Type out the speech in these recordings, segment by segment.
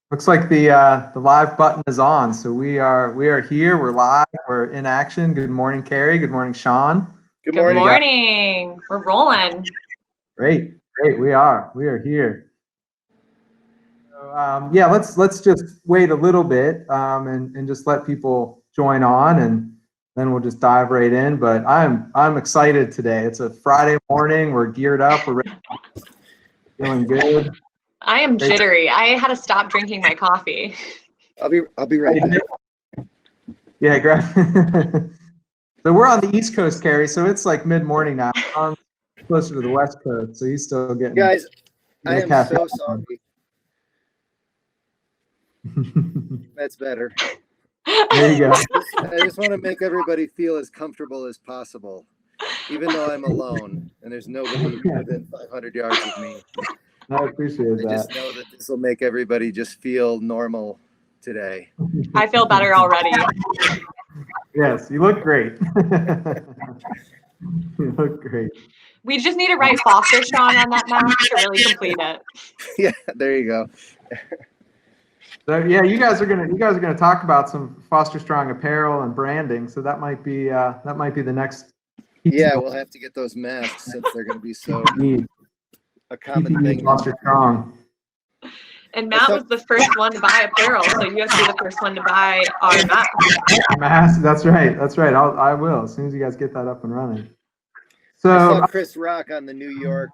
Looks like the live button is on. So we are here. We're live. We're in action. Good morning, Kerry. Good morning, Sean. Good morning. We're rolling. Great. We are here. So, yeah, let's just wait a little bit and just let people join on, and then we'll just dive right in. But I'm excited today. It's a Friday morning. We're geared up. We're ready. Feeling good. I am jittery. I had to stop drinking my coffee. I'll be right back. Yeah, grab. So we're on the East Coast, Kerry. So it's like mid-morning now. I'm closer to the West Coast, so he's still getting. Guys, I am so sorry. That's better. There you go. I just want to make everybody feel as comfortable as possible, even though I'm alone and there's nobody within 500 yards of me. I appreciate that. I just know that this will make everybody just feel normal today. I feel better already. Yes, you look great. You look great. We just need to write Foster Strong on that mask to really complete it. Yeah, there you go. So yeah, you guys are gonna talk about some Foster Strong apparel and branding. So that might be the next. Yeah, we'll have to get those masks since they're gonna be so a common thing. Foster Strong. And Matt was the first one to buy apparel, so you have to be the first one to buy our mask. Mask. That's right. I will as soon as you guys get that up and running. So I saw Chris Rock on the New York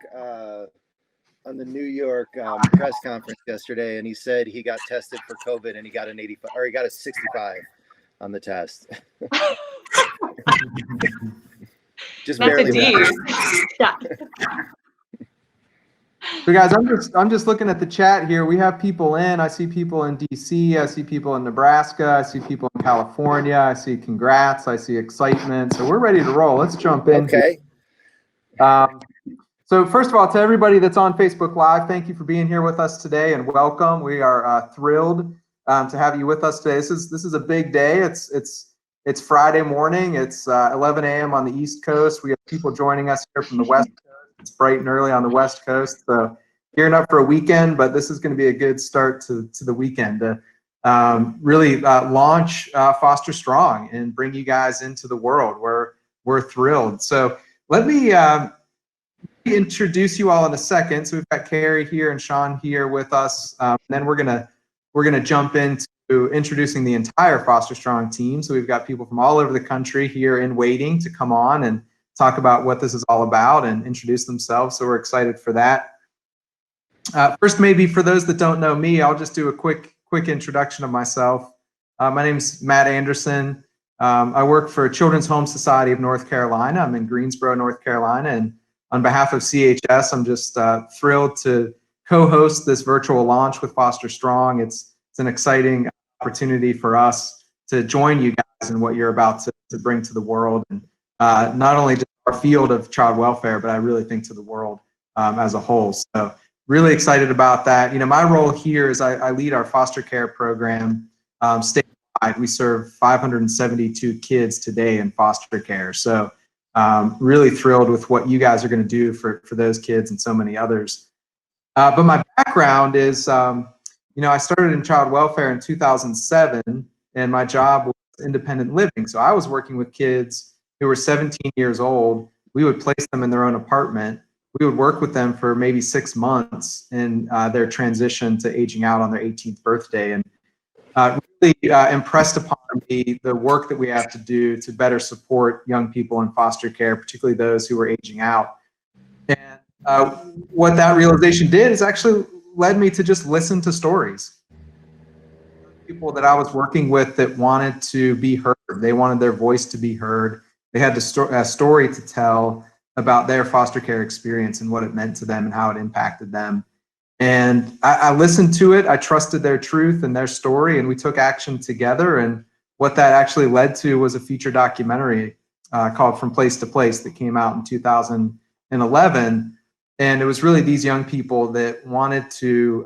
press conference yesterday, and he said he got tested for COVID and he got an 85 or he got a 65 on the test. Just That's barely. a D. Yeah. So guys, I'm just looking at the chat here. We have people in. I see people in DC. I see people in Nebraska. I see people in California. I see congrats. I see excitement. So we're ready to roll. Let's jump in. Okay. So first of all, to everybody that's on Facebook Live, thank you for being here with us today and welcome. We are thrilled to have you with us today. This is a big day. It's Friday morning. It's 11 a.m. on the East Coast. We have people joining us here from the West Coast. It's bright and early on the West Coast. So gearing up for a weekend, but this is going to be a good start to the weekend to really launch Foster Strong and bring you guys into the world. We're thrilled. So let me introduce you all in a second. So we've got Kerry here and Sean here with us. And then we're gonna jump into introducing the entire Foster Strong team. So we've got people from all over the country here in waiting to come on and talk about what this is all about and introduce themselves. So we're excited for that. First, maybe for those that don't know me, I'll just do a quick introduction of myself. My name's Matt Anderson. I work for Children's Home Society of North Carolina. I'm in Greensboro, North Carolina, and on behalf of CHS, I'm just thrilled to co-host this virtual launch with Foster Strong. It's an exciting opportunity for us to join you guys in what you're about to bring to the world, and not only just our field of child welfare, but I really think to the world as a whole. So really excited about that. You know, my role here is I lead our foster care program statewide. We serve 572 kids today in foster care. So really thrilled with what you guys are going to do for those kids and so many others. But my background is, I started in child welfare in 2007, and my job was independent living. So I was working with kids who were 17 years old. We would place them in their own apartment. We would work with them for maybe 6 months in their transition to aging out on their 18th birthday, and really impressed upon me the work that we have to do to better support young people in foster care, particularly those who are aging out. And what that realization did is actually led me to just listen to stories. People that I was working with that wanted to be heard. They wanted their voice to be heard. They had a story to tell about their foster care experience and what it meant to them and how it impacted them. And I listened to it. I trusted their truth and their story, and we took action together. And what that actually led to was a feature documentary called From Place to Place that came out in 2011. And it was really these young people that wanted to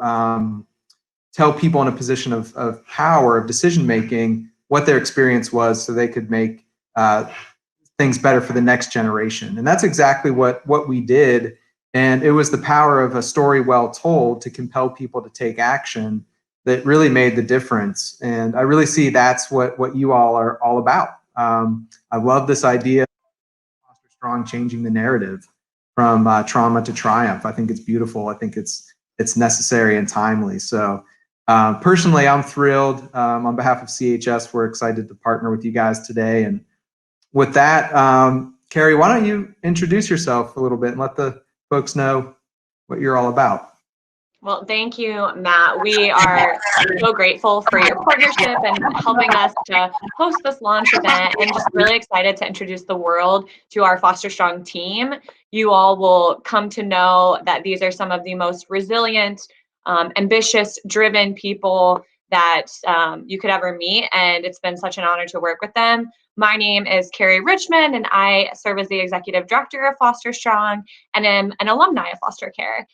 tell people in a position of power, of decision-making, what their experience was so they could make things better for the next generation. And that's exactly what we did. And it was the power of a story well told to compel people to take action that really made the difference. And I really see that's what you all are all about. I love this idea of Foster Strong changing the narrative from trauma to triumph. I think it's beautiful. I think it's necessary and timely. So personally, I'm thrilled. On behalf of CHS, we're excited to partner with you guys today. And with that, Kerry, why don't you introduce yourself a little bit and let the folks know what you're all about. Well, thank you, Matt. We are so grateful for your partnership and helping us to host this launch event, and just really excited to introduce the world to our Foster Strong team. You all will come to know that these are some of the most resilient, ambitious, driven people that you could ever meet, and it's been such an honor to work with them. My name is Kerry Richmond, and I serve as the Executive Director of Foster Strong and am an alumni of Foster Care.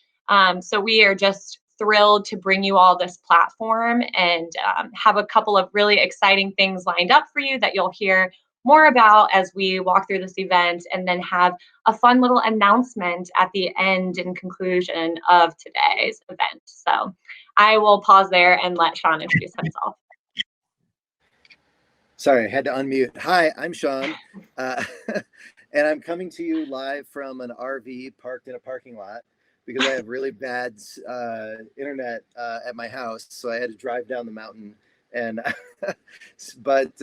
So we are just thrilled to bring you all this platform and have a couple of really exciting things lined up for you that you'll hear more about as we walk through this event, and then have a fun little announcement at the end and conclusion of today's event. So I will pause there and let Sean introduce himself. Sorry, I had to unmute. Hi, I'm Sean, and I'm coming to you live from an RV parked in a parking lot because I have really bad internet at my house, so I had to drive down the mountain. And but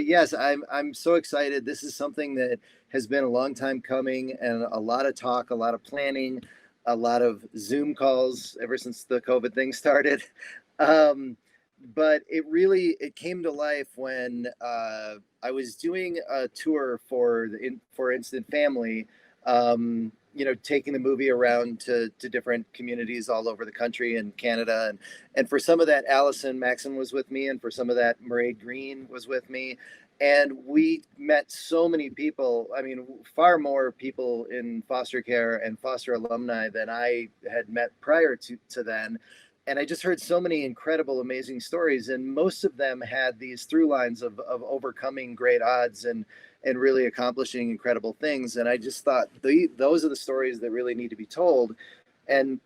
yes, I'm so excited. This is something that has been a long time coming, and a lot of talk, a lot of planning, a lot of Zoom calls ever since the COVID thing started. But it came to life when I was doing a tour for Instant Family, taking the movie around to different communities all over the country and Canada. And for some of that, Allison Maxon was with me, and for some of that, Mairead Green was with me. And we met so many people, I mean, far more people in foster care and foster alumni than I had met prior to then. And I just heard so many incredible, amazing stories, and most of them had these through lines of overcoming great odds and really accomplishing incredible things. And I just thought those are the stories that really need to be told. And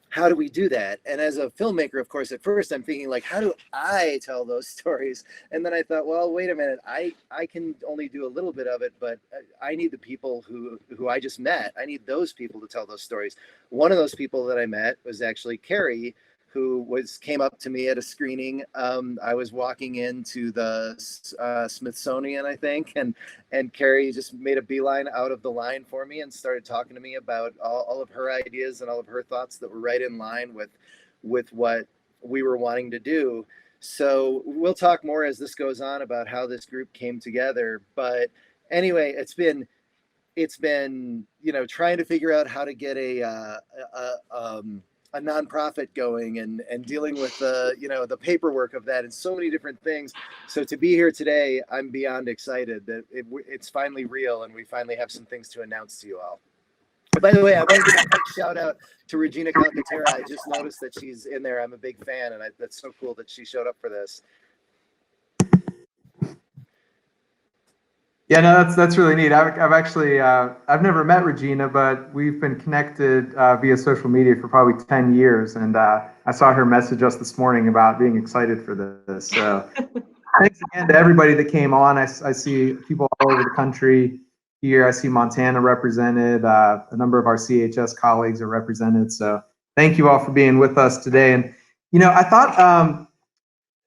how do we do that? And as a filmmaker, of course, at first I'm thinking, like, how do I tell those stories? And then I thought, well, wait a minute, I can only do a little bit of it, but I need the people who I just met. I need those people to tell those stories. One of those people that I met was actually Kerry, who came up to me at a screening. I was walking into the Smithsonian, I think, and Kerry just made a beeline out of the line for me and started talking to me about all of her ideas and all of her thoughts that were right in line with what we were wanting to do. So we'll talk more as this goes on about how this group came together. But anyway, it's been trying to figure out how to get a nonprofit going and dealing with the paperwork of that and so many different things. So to be here today, I'm beyond excited that it's finally real and we finally have some things to announce to you all. By the way, I want to give a quick shout out to Regina Calcaterra. I just noticed that she's in there. I'm a big fan, and that's so cool that she showed up for this. Yeah, no, that's really neat. I've actually I've never met Regina, but we've been connected via social media for probably 10 years, and I saw her message us this morning about being excited for this. So thanks again to everybody that came on. I see people all over the country here. I see Montana represented. A number of our CHS colleagues are represented. So thank you all for being with us today. And I thought.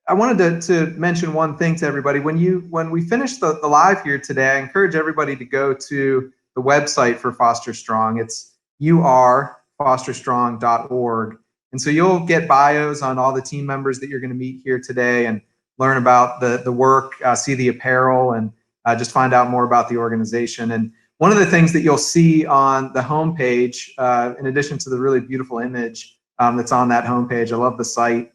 I wanted to mention one thing to everybody. When we finish the live here today, I encourage everybody to go to the website for Foster Strong. It's urfosterstrong.org. And so you'll get bios on all the team members that you're going to meet here today and learn about the work, see the apparel, and just find out more about the organization. And one of the things that you'll see on the homepage, in addition to the really beautiful image that's on that homepage, I love the site.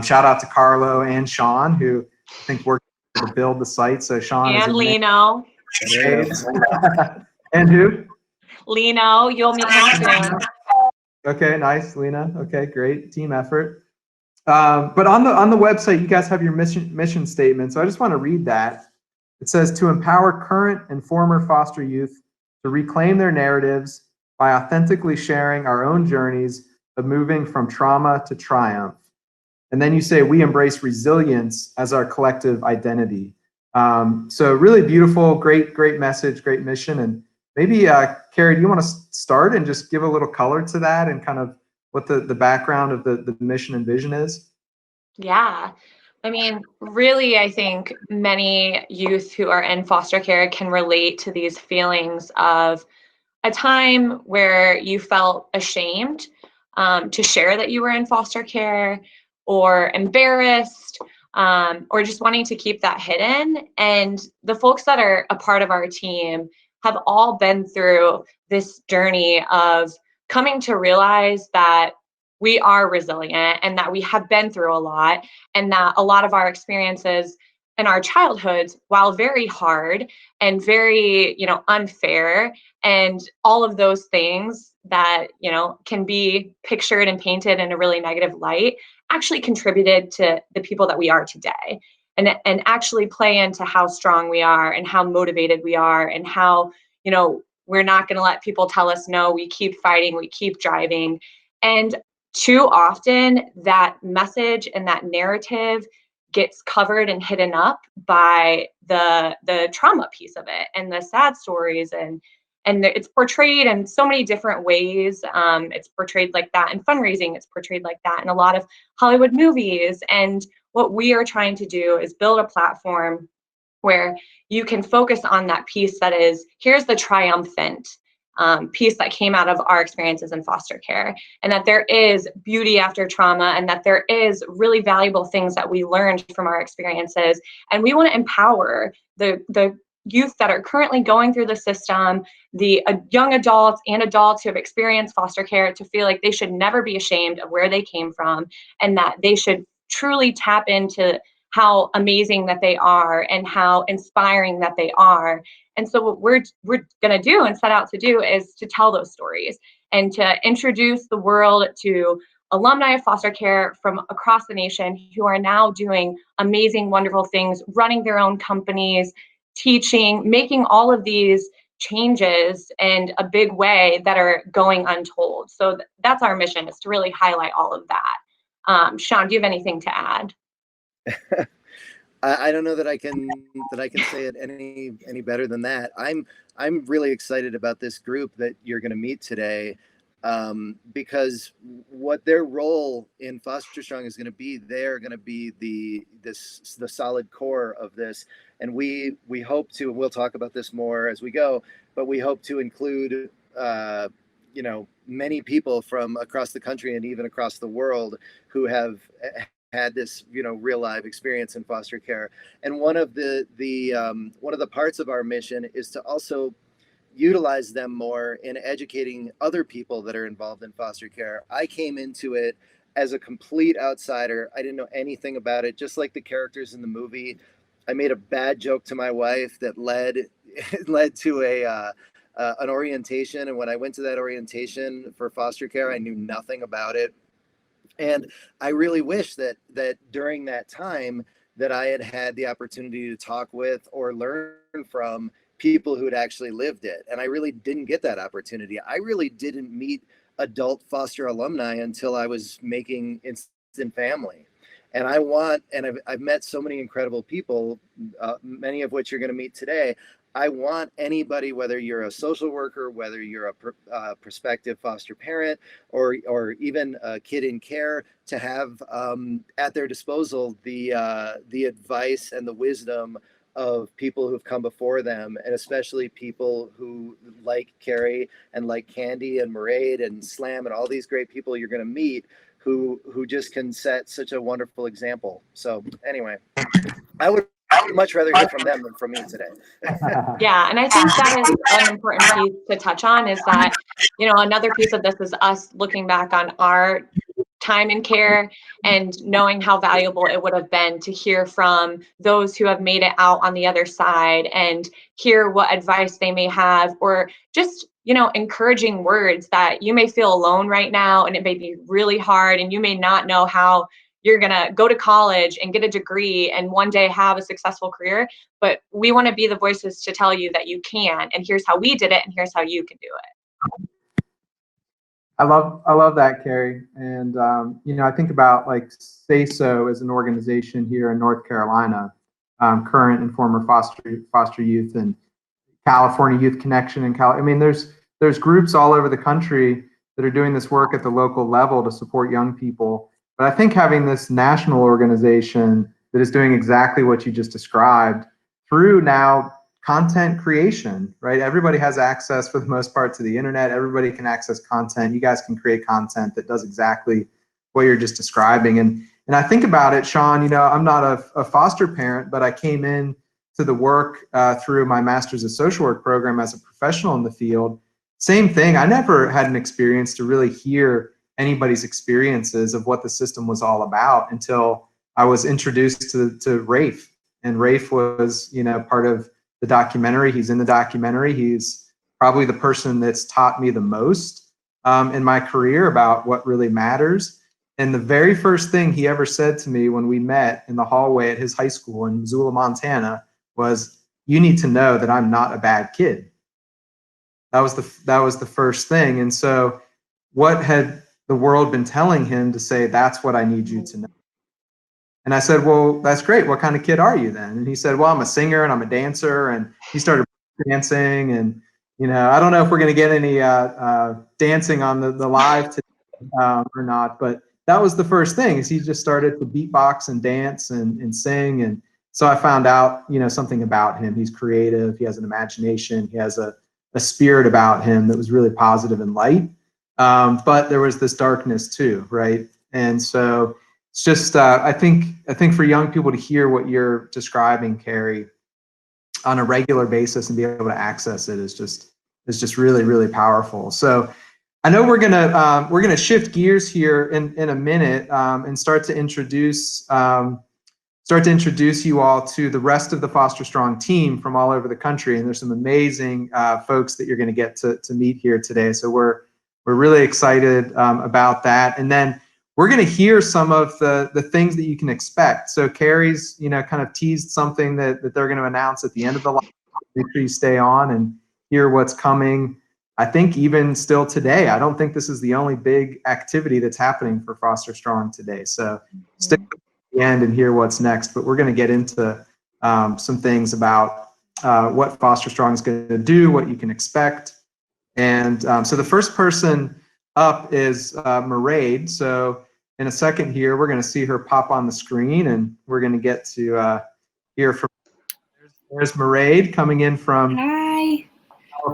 Shout out to Carlo and Sean, who I think worked to build the site. So Sean and Lino. And who? Lino, you'll meet him soon. Okay, nice, Lena. Okay, great team effort. But on the website, you guys have your mission statement. So I just want to read that. It says to empower current and former foster youth to reclaim their narratives, by authentically sharing our own journeys of moving from trauma to triumph. And then you say, we embrace resilience as our collective identity. So really beautiful, great message, great mission. And maybe, Kerry, do you want to start and just give a little color to that and kind of what the background of the mission and vision is? Yeah. I mean, really, I think many youth who are in foster care can relate to these feelings of a time where you felt ashamed to share that you were in foster care, or embarrassed, or just wanting to keep that hidden. And the folks that are a part of our team have all been through this journey of coming to realize that we are resilient and that we have been through a lot, and that a lot of our experiences in our childhoods, while very hard and very, unfair, and all of those things that, can be pictured and painted in a really negative light, actually contributed to the people that we are today, and actually play into how strong we are and how motivated we are, and how, we're not going to let people tell us no. We keep fighting, we keep driving. And too often that message and that narrative gets covered and hidden up by the trauma piece of it and the sad stories, and it's portrayed in so many different ways. It's portrayed like that in fundraising. It's portrayed like that in a lot of Hollywood movies. And what we are trying to do is build a platform where you can focus on that piece that is, here's the triumphant piece that came out of our experiences in foster care, and that there is beauty after trauma, and that there is really valuable things that we learned from our experiences. And we want to empower the youth that are currently going through the system, the young adults and adults who have experienced foster care, to feel like they should never be ashamed of where they came from, and that they should truly tap into how amazing that they are and how inspiring that they are. And so what we're going to do and set out to do is to tell those stories and to introduce the world to alumni of foster care from across the nation who are now doing amazing, wonderful things, running their own companies, teaching, making all of these changes in a big way that are going untold. So that's our mission, is to really highlight all of that. Sean, do you have anything to add? I don't know that I can say it any better than that. I'm really excited about this group that you're going to meet today, because what their role in Foster Strong is going to be, they're going to be the solid core of this, and we hope to, and we'll talk about this more as we go, but we hope to include many people from across the country and even across the world who have had this real live experience in foster care. And one of the parts of our mission is to also utilize them more in educating other people that are involved in foster care. I came into it as a complete outsider. I didn't know anything about it, just like the characters in the movie. I made a bad joke to my wife that led to an orientation, and when I went to that orientation for foster care, I knew nothing about it. And I really wish that during that time that I had the opportunity to talk with or learn from people who had actually lived it. And I really didn't get that opportunity. I really didn't meet adult foster alumni until I was making instant family. And I've met so many incredible people, many of which you're going to meet today. I want anybody, whether you're a social worker, whether you're a prospective foster parent, or even a kid in care, to have at their disposal the advice and the wisdom of people who've come before them, and especially people who, like Kerry and like Candy and Mairead and Slam and all these great people you're going to meet, who just can set such a wonderful example. So anyway, I would much rather hear from them than from me today. Yeah, and I think that is an important piece to touch on, is that, another piece of this is us looking back on our time in care and knowing how valuable it would have been to hear from those who have made it out on the other side, and hear what advice they may have, or just, encouraging words that you may feel alone right now, and it may be really hard, and you may not know how you're going to go to college and get a degree and one day have a successful career. But we want to be the voices to tell you that you can, and here's how we did it, and here's how you can do it. I love that, Kerry. And I think about like Say So as an organization here in North Carolina, current and former foster youth, and California Youth Connection and I mean, there's groups all over the country that are doing this work at the local level to support young people. But I think having this national organization that is doing exactly what you just described through now content creation, right? Everybody has access for the most part to the internet. Everybody can access content. You guys can create content that does exactly what you're just describing. And I think about it, Sean, I'm not a foster parent, but I came in to the work through my master's of social work program as a professional in the field. Same thing. I never had an experience to really hear anybody's experiences of what the system was all about until I was introduced to Rafe. And Rafe was, part of the documentary. He's in the documentary. He's probably the person that's taught me the most in my career about what really matters. And the very first thing he ever said to me when we met in the hallway at his high school in Missoula, Montana, was, "You need to know that I'm not a bad kid." That was the first thing. And so what had the world been telling him to say, "That's what I need you to know"? And I said, "Well, that's great. What kind of kid are you then?" And he said, "Well, I'm a singer and I'm a dancer." And he started dancing. And, I don't know if we're going to get any dancing on the live today or not, but that was the first thing, is he just started to beatbox and dance and sing. And so I found out, something about him. He's creative. He has an imagination. He has a spirit about him that was really positive and light. But there was this darkness too, right? And so it's just, I think for young people to hear what you're describing, Kerry, on a regular basis and be able to access it is just really, really powerful. So I know we're gonna shift gears here in a minute and start to introduce you all to the rest of the Foster Strong team from all over the country. And there's some amazing folks that you're going to get to meet here today. So we're really excited about that. And then we're going to hear some of the things that you can expect. So Kerry's, kind of teased something that they're going to announce at the end of the live. Make sure you stay on and hear what's coming. I think even still today, I don't think this is the only big activity that's happening for Foster Strong today. So stick to the end and hear what's next. But we're going to get into some things about what Foster Strong is going to do, what you can expect. And so the first person up is Mairead. So in a second here, we're going to see her pop on the screen, and we're going to get to hear from. There's Mairead coming in from Hi.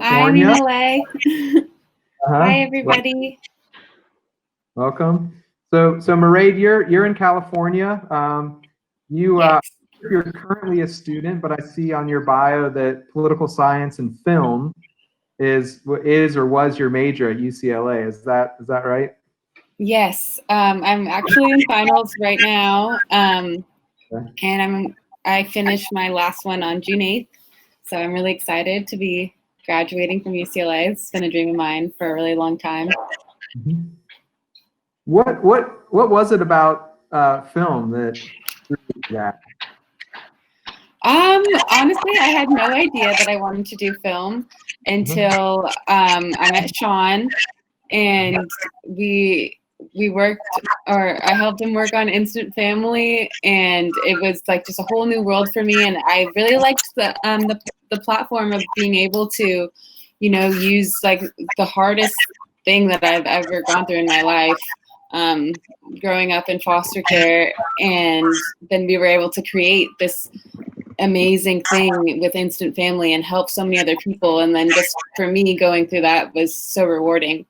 California. I'm in LA. Hi, everybody. Welcome. So Mairead, you're in California. Yes. You're currently a student, but I see on your bio that political science and film is or was your major at UCLA. Is that right? Yes. I'm actually in finals right now. And I finished my last one on June 8th. So I'm really excited to be graduating from UCLA. It's been a dream of mine for a really long time. Mm-hmm. What was it about film that drew you to that? Honestly, I had no idea that I wanted to do film until I met Sean, and we worked, or I helped him work on Instant Family, and it was like just a whole new world for me. And I really liked the platform of being able to, use like the hardest thing that I've ever gone through in my life, growing up in foster care, and then we were able to create this amazing thing with Instant Family and help so many other people. And then just for me, going through that was so rewarding.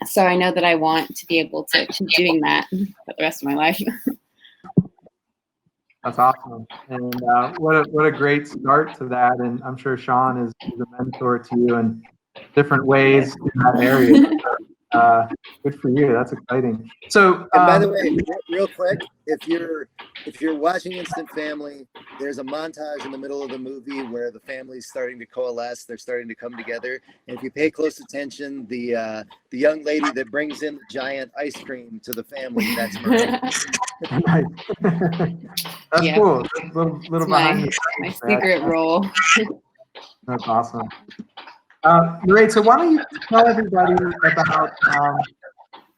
So I know that I want to be able to keep doing that for the rest of my life. That's awesome. And what a great start to that. And I'm sure Sean is a mentor to you in different ways in that area. Good for you. That's exciting. So, and by the way, real quick, if you're watching Instant Family, there's a montage in the middle of the movie where the family's starting to coalesce. They're starting to come together. And if you pay close attention, the young lady that brings in the giant ice cream to the family, that's Maria. That's cool. Little behind my secret role. That's awesome. Great. So why don't you tell everybody about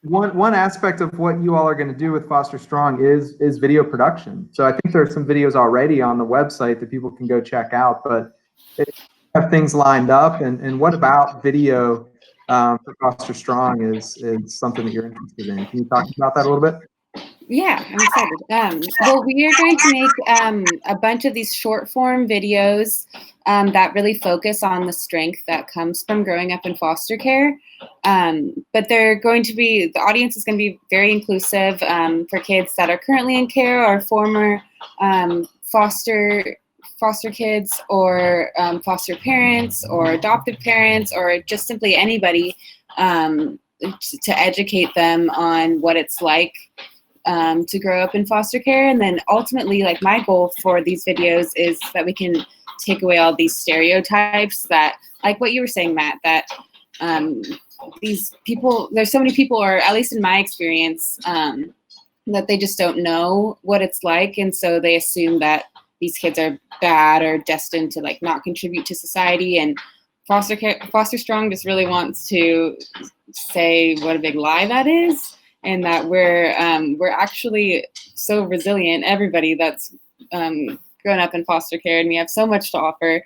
one aspect of what you all are going to do with Foster Strong is video production. So I think there are some videos already on the website that people can go check out. But if you have things lined up, and what about video for Foster Strong is something that you're interested in? Can you talk about that a little bit? Yeah, I'm excited. Well, we are going to make a bunch of these short form videos that really focus on the strength that comes from growing up in foster care. But they're going to be, the audience is going to be very inclusive for kids that are currently in care or former foster kids or foster parents or adoptive parents or just simply anybody to educate them on what it's like to grow up in foster care. And then ultimately, like, my goal for these videos is that we can take away all these stereotypes that, like what you were saying, Matt, that these people, there's so many people, or at least in my experience, that they just don't know what it's like. And so they assume that these kids are bad or destined to like not contribute to society. And Foster Strong just really wants to say what a big lie that is. And that we're actually so resilient, everybody that's grown up in foster care, and we have so much to offer.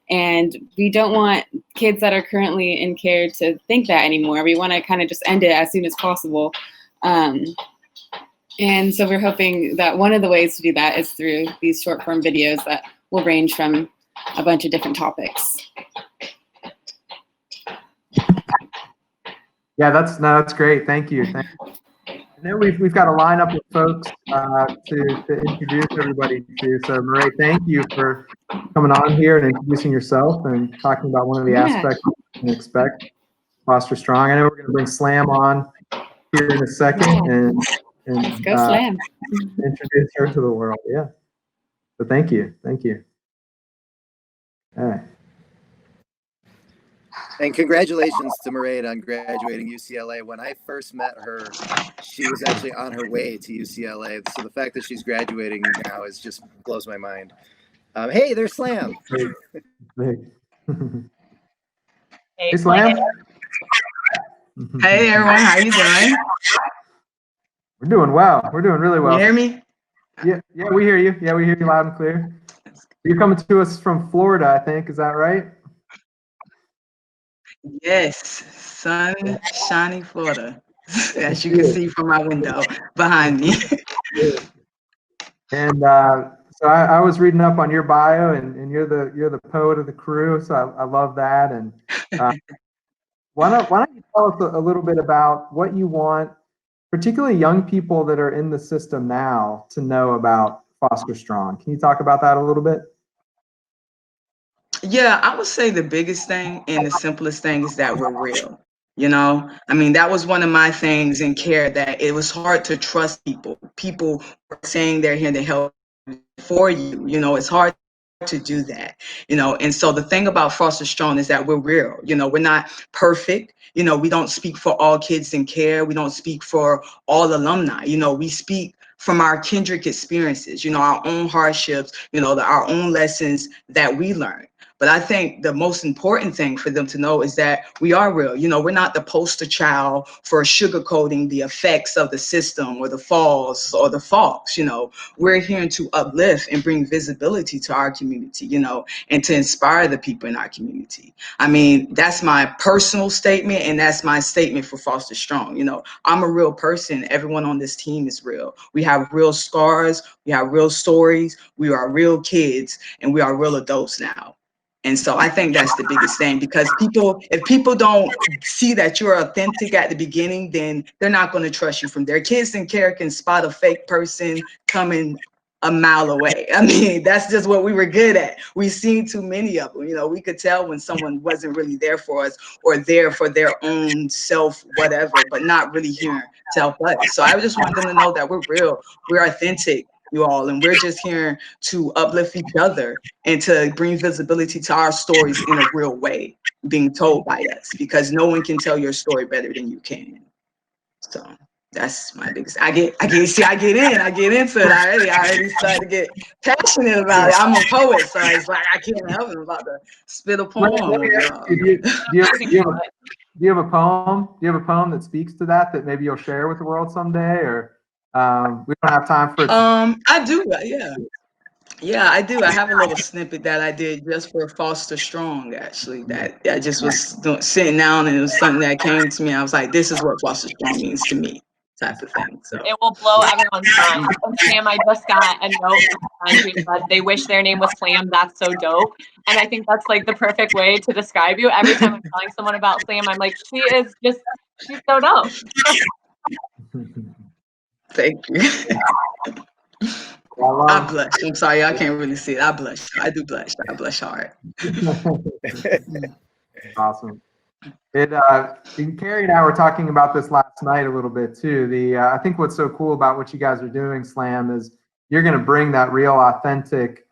And we don't want kids that are currently in care to think that anymore. We want to kind of just end it as soon as possible. And so we're hoping that one of the ways to do that is through these short form videos that will range from a bunch of different topics. Yeah, that's great. Thank you. And then we've got a lineup of folks to introduce everybody to. So Murray, thank you for coming on here and introducing yourself and talking about one of the aspects you can expect Foster Strong. I know we're going to bring Slam on here in a second and Let's go Slam. Introduce her to the world. Yeah. So thank you. All right. And congratulations to Mairead on graduating UCLA. When I first met her, she was actually on her way to UCLA. So the fact that she's graduating now is just blows my mind. Hey, there's Slam. Hey, Hey, Slam. Hey everyone, how you doing? We're doing well. We're doing really well. You hear me? Yeah, we hear you. Yeah, we hear you loud and clear. You're coming to us from Florida, I think. Is that right? Yes, sunny, shiny Florida, as you can see from my window behind me. And so I was reading up on your bio, and you're the poet of the crew. So I love that. And why don't you tell us a little bit about what you want, particularly young people that are in the system now, to know about Foster Strong? Can you talk about that a little bit? Yeah, I would say the biggest thing and the simplest thing is that we're real. You know, I mean, that was one of my things in care, that it was hard to trust people. People were saying they're here to help for you. You know, it's hard to do that, you know. And so the thing about Foster Strong is that we're real. You know, we're not perfect. You know, we don't speak for all kids in care. We don't speak for all alumni. You know, we speak from our kindred experiences, you know, our own hardships, you know, our own lessons that we learned. But I think the most important thing for them to know is that we are real. You know, we're not the poster child for sugarcoating the effects of the system or the falls or the faults. You know, we're here to uplift and bring visibility to our community, you know, and to inspire the people in our community. I mean, that's my personal statement, and that's my statement for Foster Strong. You know, I'm a real person. Everyone on this team is real. We have real scars. We have real stories. We are real kids, and we are real adults now. And so I think that's the biggest thing, because if people don't see that you're authentic at the beginning, then they're not going to trust you from there. Kids in care can spot a fake person coming a mile away. I mean, that's just what we were good at. We've seen too many of them. You know, we could tell when someone wasn't really there for us, or there for their own self, whatever, but not really here to help us. So I just want them to know that we're real, we're authentic, you all, and we're just here to uplift each other and to bring visibility to our stories in a real way being told by us, because no one can tell your story better than you can. So that's my biggest. I get into it already. I already started to get passionate about it. I'm a poet, so it's like I can't help it. I'm about to spit a poem. Do you do you have a poem? Do you have a poem that speaks to that maybe you'll share with the world someday? Or we don't have time for it. I do. Yeah. Yeah, I do. I have a little snippet that I did just for Foster Strong, actually, that I just was sitting down and it was something that came to me. I was like, this is what Foster Strong means to me, type of thing. So It will blow everyone's mind. And Sam, I just got a note from a friend who said they wish their name was Slam. That's so dope. And I think that's like the perfect way to describe you. Every time I'm telling someone about Slam, I'm like, she's so dope. thank you. I blush. I'm sorry, I can't really see it. I blush. I do blush. I blush hard. Awesome. Kerry and I were talking about this last night a little bit too. I think what's so cool about what you guys are doing, Slam, is you're going to bring that real, authentic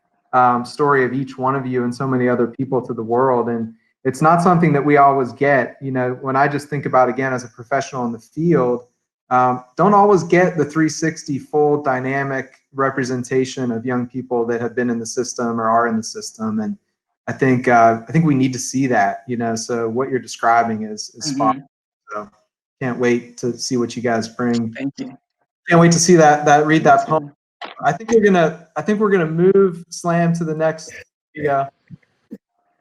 story of each one of you and so many other people to the world. And it's not something that we always get. You know, when I just think about, again, as a professional in the field, don't always get the 360 full dynamic representation of young people that have been in the system or are in the system. And I think we need to see that, you know. So what you're describing is spot on. So can't wait to see what you guys bring. Thank you. Can't wait to see read that poem. I think we're gonna move Slam to the next. There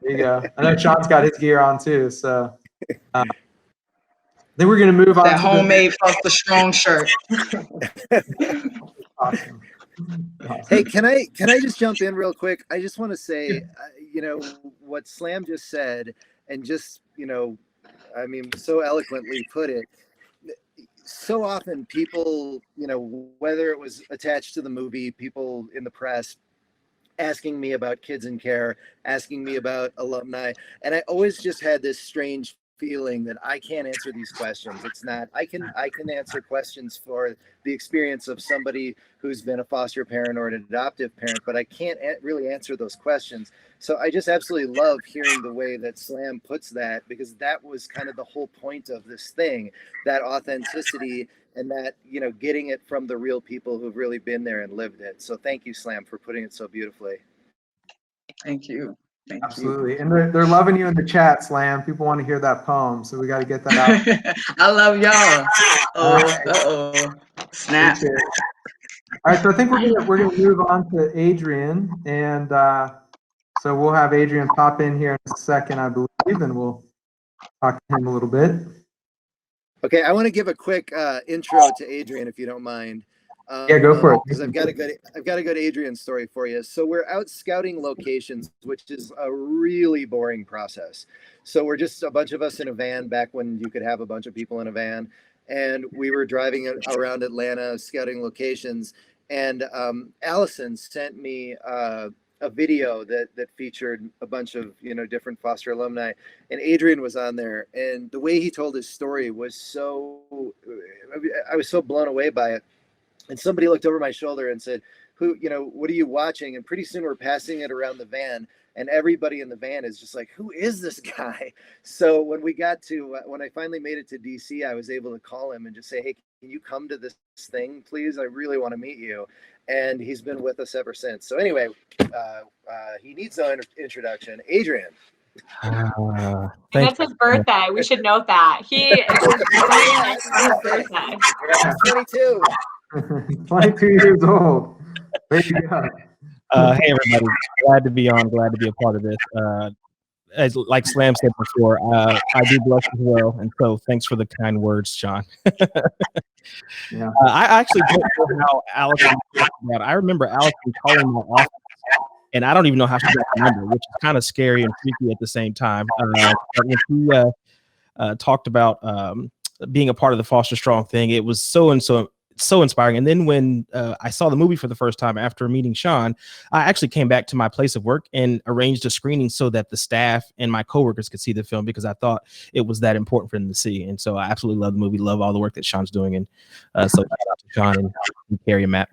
you go. I know Sean's got his gear on too, so then we're gonna move on. That homemade Foster Strong shirt. Awesome. Hey, can I just jump in real quick? I just want to say, you know, what Slam just said, and just, you know, I mean, so eloquently put it. So often people, you know, whether it was attached to the movie, people in the press asking me about kids in care, asking me about alumni, and I always just had this strange feeling that I can't answer these questions. It's not, I can answer questions for the experience of somebody who's been a foster parent or an adoptive parent, but I can't really answer those questions. So I just absolutely love hearing the way that Slam puts that, because that was kind of the whole point of this thing, that authenticity and that, you know, getting it from the real people who've really been there and lived it. So thank you, Slam, for putting it so beautifully. Thank you. Thank Absolutely. you. And they're loving you in the chat, Slam. People want to hear that poem, so we got to get that out. I love y'all. Uh-oh. Snap. All right, so I think we're gonna move on to Adrian, and so we'll have Adrian pop in here in a second, I believe, and we'll talk to him a little bit. Okay, I want to give a quick intro to Adrian, if you don't mind. Yeah, go for it. Because I've got a good Adrian story for you. So we're out scouting locations, which is a really boring process. So we're just a bunch of us in a van, back when you could have a bunch of people in a van, and we were driving around Atlanta scouting locations. And Allison sent me a video that featured a bunch of, you know, different foster alumni, and Adrian was on there. And the way he told his story was I was so blown away by it. And somebody looked over my shoulder and said, "Who, you know, what are you watching?" And pretty soon we're passing it around the van, and everybody in the van is just like, "Who is this guy?" So when I finally made it to DC, I was able to call him and just say, "Hey, can you come to this thing, please? I really want to meet you." And he's been with us ever since. So anyway, he needs no introduction. Adrian. And that's his birthday. We should note that. He is his birthday. 22. 22 years old. There you go. Hey everybody, glad to be on, glad to be a part of this. As like Slam said before, I do blush as well, and so thanks for the kind words, Sean. Yeah. I actually don't know how Allison talked about it. I remember Allison calling my office, and I don't even know how she got the number, which is kind of scary and freaky at the same time. When she talked about being a part of the Foster Strong thing, it was so inspiring. And then when I saw the movie for the first time after meeting Sean, I actually came back to my place of work and arranged a screening so that the staff and my coworkers could see the film, because I thought it was that important for them to see. And so I absolutely love the movie, love all the work that Sean's doing. And so shout out to Sean and Kerry and Matt.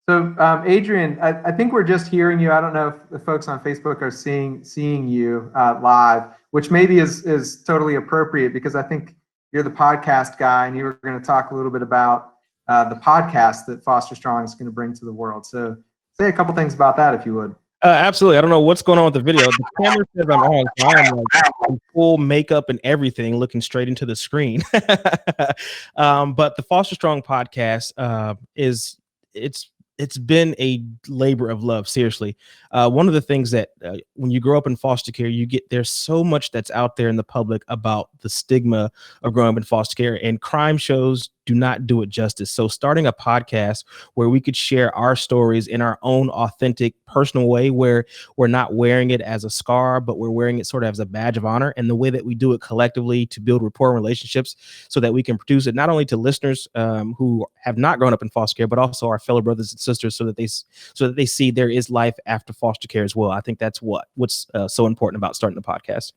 So Adrian, I think we're just hearing you. I don't know if the folks on Facebook are seeing you live, which maybe is totally appropriate, because I think you're the podcast guy, and you were going to talk a little bit about the podcast that Foster Strong is going to bring to the world. So say a couple things about that, if you would. Absolutely. I don't know what's going on with the video. The camera says I'm on, so I am like in full makeup and everything, looking straight into the screen. But the Foster Strong podcast it's been a labor of love. Seriously, one of the things that when you grow up in foster care, there's so much that's out there in the public about the stigma of growing up in foster care, and crime shows do not do it justice. So starting a podcast where we could share our stories in our own authentic, personal way, where we're not wearing it as a scar, but we're wearing it sort of as a badge of honor, and the way that we do it collectively to build rapport and relationships so that we can produce it not only to listeners who have not grown up in foster care, but also our fellow brothers and sisters, so that they see there is life after foster care as well. I think that's what's so important about starting the podcast.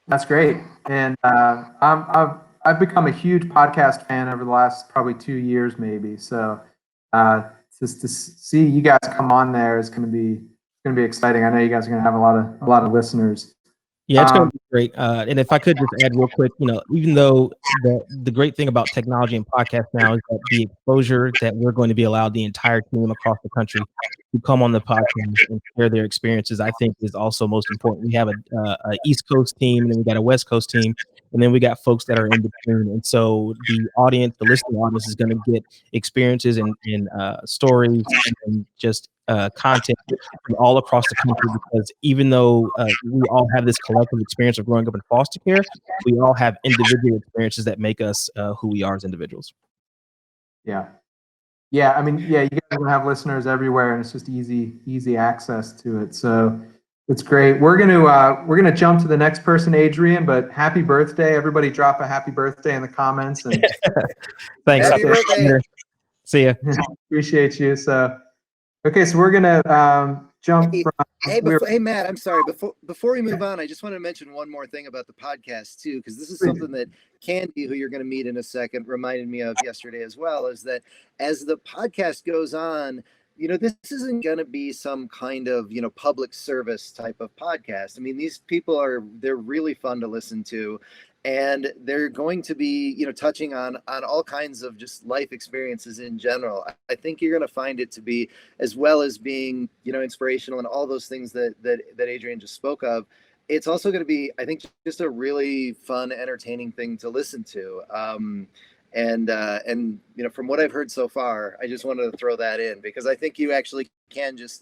That's great, and I've become a huge podcast fan over the last probably 2 years, maybe. So just to see you guys come on there is going to be exciting. I know you guys are going to have a lot of listeners. Yeah, it's going to be great. And if I could just add real quick, even though the great thing about technology and podcasts now is that the exposure that we're going to be allowed the entire team across the country to come on the podcast and share their experiences, I think is also most important. We have a East Coast team, and then we got a West Coast team, and then we got folks that are in between. And so the listening audience is going to get experiences and stories and just content from all across the country, because even though we all have this collective experience of growing up in foster care, we all have individual experiences that make us who we are as individuals. Yeah. I mean, you guys are gonna have listeners everywhere, and it's just easy access to it. So it's great. We're gonna jump to the next person, Adrian. But happy birthday! Everybody, drop a happy birthday in the comments. And thanks. Happy birthday. See ya. Appreciate you. So. Okay, so we're gonna jump from. Hey, Matt, I'm sorry. Before we move on, I just want to mention one more thing about the podcast too, because this is something that Candy, who you're going to meet in a second, reminded me of yesterday as well. Is that as the podcast goes on, this isn't going to be some kind of public service type of podcast. I mean, these people they're really fun to listen to. And they're going to be, touching on all kinds of just life experiences in general. I think you're going to find it to be, as well as being, inspirational and all those things that Adrian just spoke of. It's also going to be, I think, just a really fun, entertaining thing to listen to. And from what I've heard so far, I just wanted to throw that in, because I think you actually can just,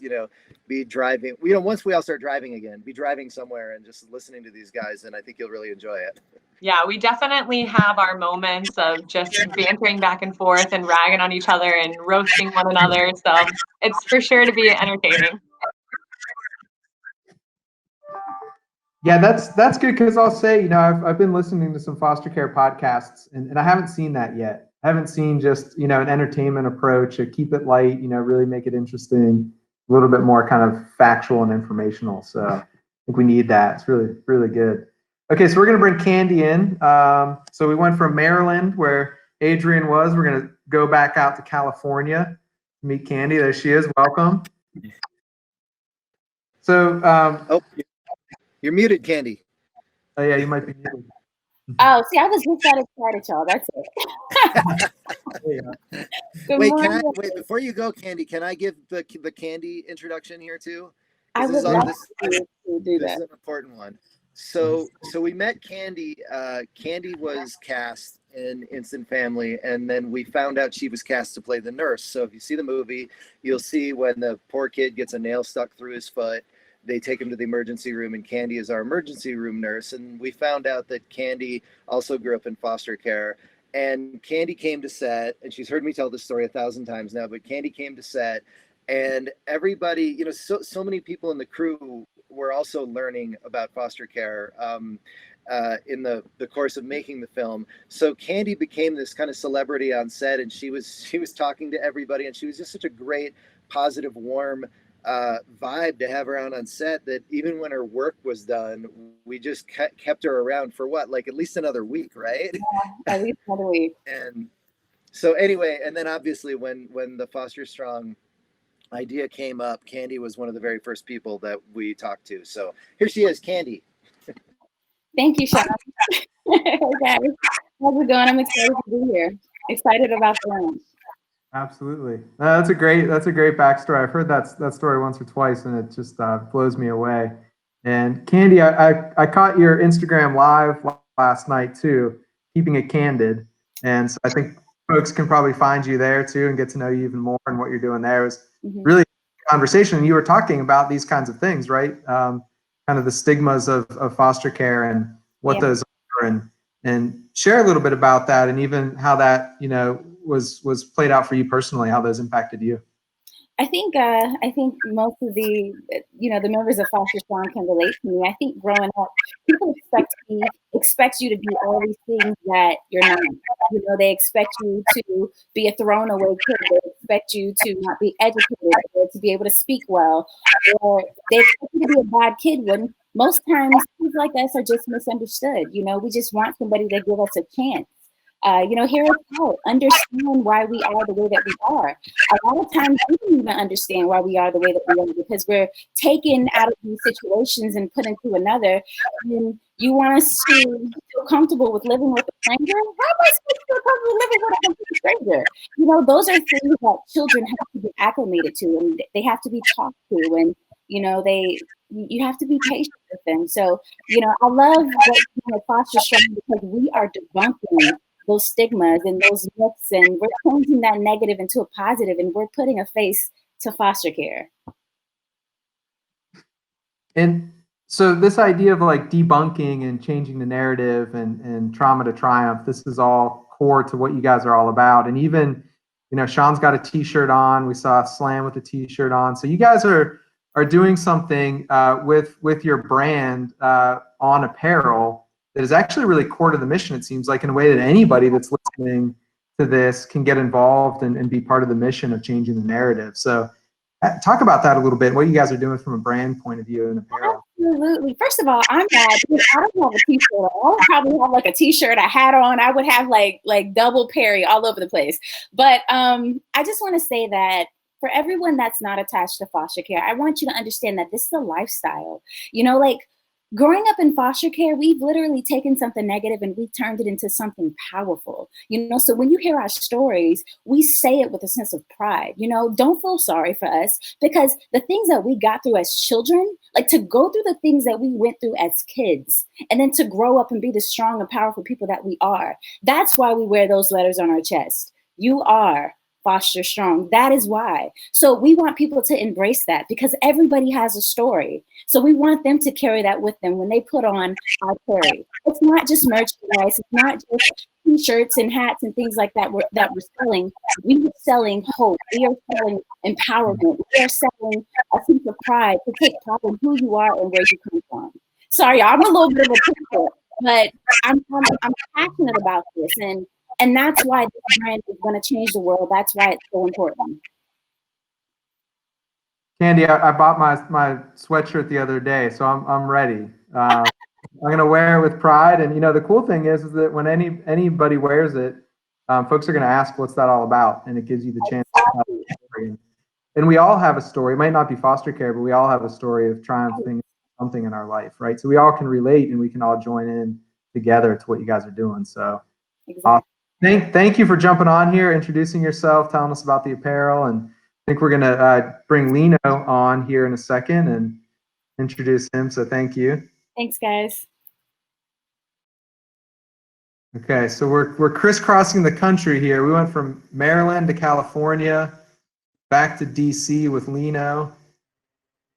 be driving, once we all start driving again, be driving somewhere and just listening to these guys. And I think you'll really enjoy it. Yeah, we definitely have our moments of just bantering back and forth and ragging on each other and roasting one another. So it's for sure to be entertaining. Yeah, that's good, because I'll say, I've been listening to some foster care podcasts, and I haven't seen that yet. I haven't seen just, an entertainment approach, or keep it light, really make it interesting, a little bit more kind of factual and informational. So I think we need that. It's really, really good. Okay, so we're going to bring Candy in. So we went from Maryland, where Adrian was. We're going to go back out to California to meet Candy. There she is. Welcome. So, you're muted, Candy. Oh yeah, you might be muted. Oh, see, I was just that excited, y'all. That's it. Wait, before you go, Candy, can I give the Candy introduction here too? I would love to do that. This is an important one. So we met Candy. Candy was cast in Instant Family, and then we found out she was cast to play the nurse. So if you see the movie, you'll see when the poor kid gets a nail stuck through his foot, they take him to the emergency room, and Candy is our emergency room nurse. And we found out that Candy also grew up in foster care. And Candy came to set, and she's heard me tell this story 1,000 times now, but Candy came to set, and everybody, so many people in the crew were also learning about foster care in the course of making the film. So Candy became this kind of celebrity on set, and she was talking to everybody, and she was just such a great, positive, warm vibe to have around on set, that even when her work was done, we just kept her around for at least another week, right? Yeah, at least another week. And so anyway, and then obviously when the Foster Strong idea came up, Candy was one of the very first people that we talked to. So here she is, Candy. Thank you, Sean. Hey guys, how's it going? I'm excited to be here. excited about the launch. Absolutely. That's a great backstory. I've heard that story once or twice, and it just blows me away. And Candy, I caught your Instagram live last night too, keeping it candid. And so I think folks can probably find you there too and get to know you even more and what you're doing there. It was really a conversation. And you were talking about these kinds of things, right? Kind of the stigmas of foster care and what those are, and share a little bit about that, and even how that, was played out for you personally, how those impacted you. I think most of the the members of Foster Strong can relate to me. I think growing up, people expect you to be all these things that you're not. They expect you to be a thrown away kid. They expect you to not be educated or to be able to speak well, or they expect you to be a bad kid when most times kids like us are just misunderstood. We just want somebody to give us a chance. Hear us out, understand why we are the way that we are. A lot of times we don't even understand why we are the way that we are because we're taken out of these situations and put into another. And you want us to feel comfortable with living with a stranger? How am I supposed to feel comfortable living with a complete stranger? Those are things that children have to be acclimated to, and they have to be talked to, and you have to be patient with them. So, I love what we're doing at Foster Strong because we are debunking those stigmas and those myths, and we're changing that negative into a positive, and we're putting a face to foster care. And so this idea of like debunking and changing the narrative and trauma to triumph, this is all core to what you guys are all about. And even, Sean's got a t-shirt on. We saw Slam with a t-shirt on. So you guys are doing something with your brand on apparel that is actually really core to the mission, it seems like, in a way that anybody that's listening to this can get involved and be part of the mission of changing the narrative. So talk about that a little bit, what you guys are doing from a brand point of view in apparel. Absolutely. First of all, I'm mad because I don't have a t-shirt. I would probably have like a t-shirt, a hat on. I would have like double Perry all over the place. But I just want to say that for everyone that's not attached to foster care, I want you to understand that this is a lifestyle. Growing up in foster care, we've literally taken something negative and we've turned it into something powerful. So when you hear our stories, we say it with a sense of pride. Don't feel sorry for us, because the things that we got through as children, like to go through the things that we went through as kids, and then to grow up and be the strong and powerful people that we are. That's why we wear those letters on our chest. You are Foster Strong. That is why. So we want people to embrace that, because everybody has a story. So we want them to carry that with them when they put on our Perry. It's not just merchandise. It's not just t-shirts and hats and things like that we're selling. We are selling hope. We are selling empowerment. We are selling a sense of pride, to take pride in who you are and where you come from. Sorry, I'm a little bit of a teacher, but I'm passionate about this, and that's why this brand is going to change the world. That's why it's so important. Candy, I bought my sweatshirt the other day, so I'm ready. I'm gonna wear it with pride. And the cool thing is that when anybody wears it, folks are gonna ask, "What's that all about?" And it gives you the chance to tell a story. And we all have a story. It might not be foster care, but we all have a story of triumphing something in our life, right? So we all can relate, and we can all join in together to what you guys are doing. So exactly. Thank you for jumping on here, introducing yourself, telling us about the apparel, and I think we're going to bring Lino on here in a second and introduce him. So thank you. Thanks, guys. Okay, so we're crisscrossing the country here. We went from Maryland to California, back to DC with Lino.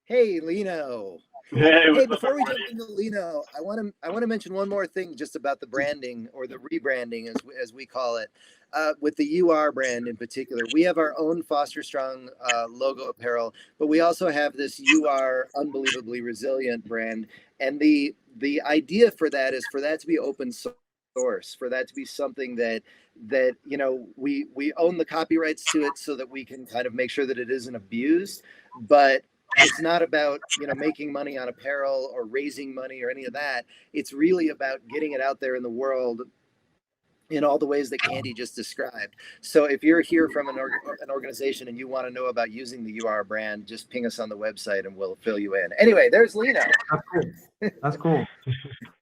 Hey, Lino. Hey, before we jump into Lino, I want to mention one more thing just about the branding, or the rebranding as we call it, with the UR brand in particular. We have our own Foster Strong logo apparel, but we also have this UR Unbelievably Resilient brand, and the idea for that is for that to be open source, for that to be something that we own the copyrights to it, so that we can kind of make sure that it isn't abused, but it's not about making money on apparel or raising money or any of that. It's really about getting it out there in the world in all the ways that Candy just described. So if you're here from an organization and you want to know about using the UR brand, just ping us on the website and we'll fill you in. Anyway, there's Lino. That's cool. That's cool.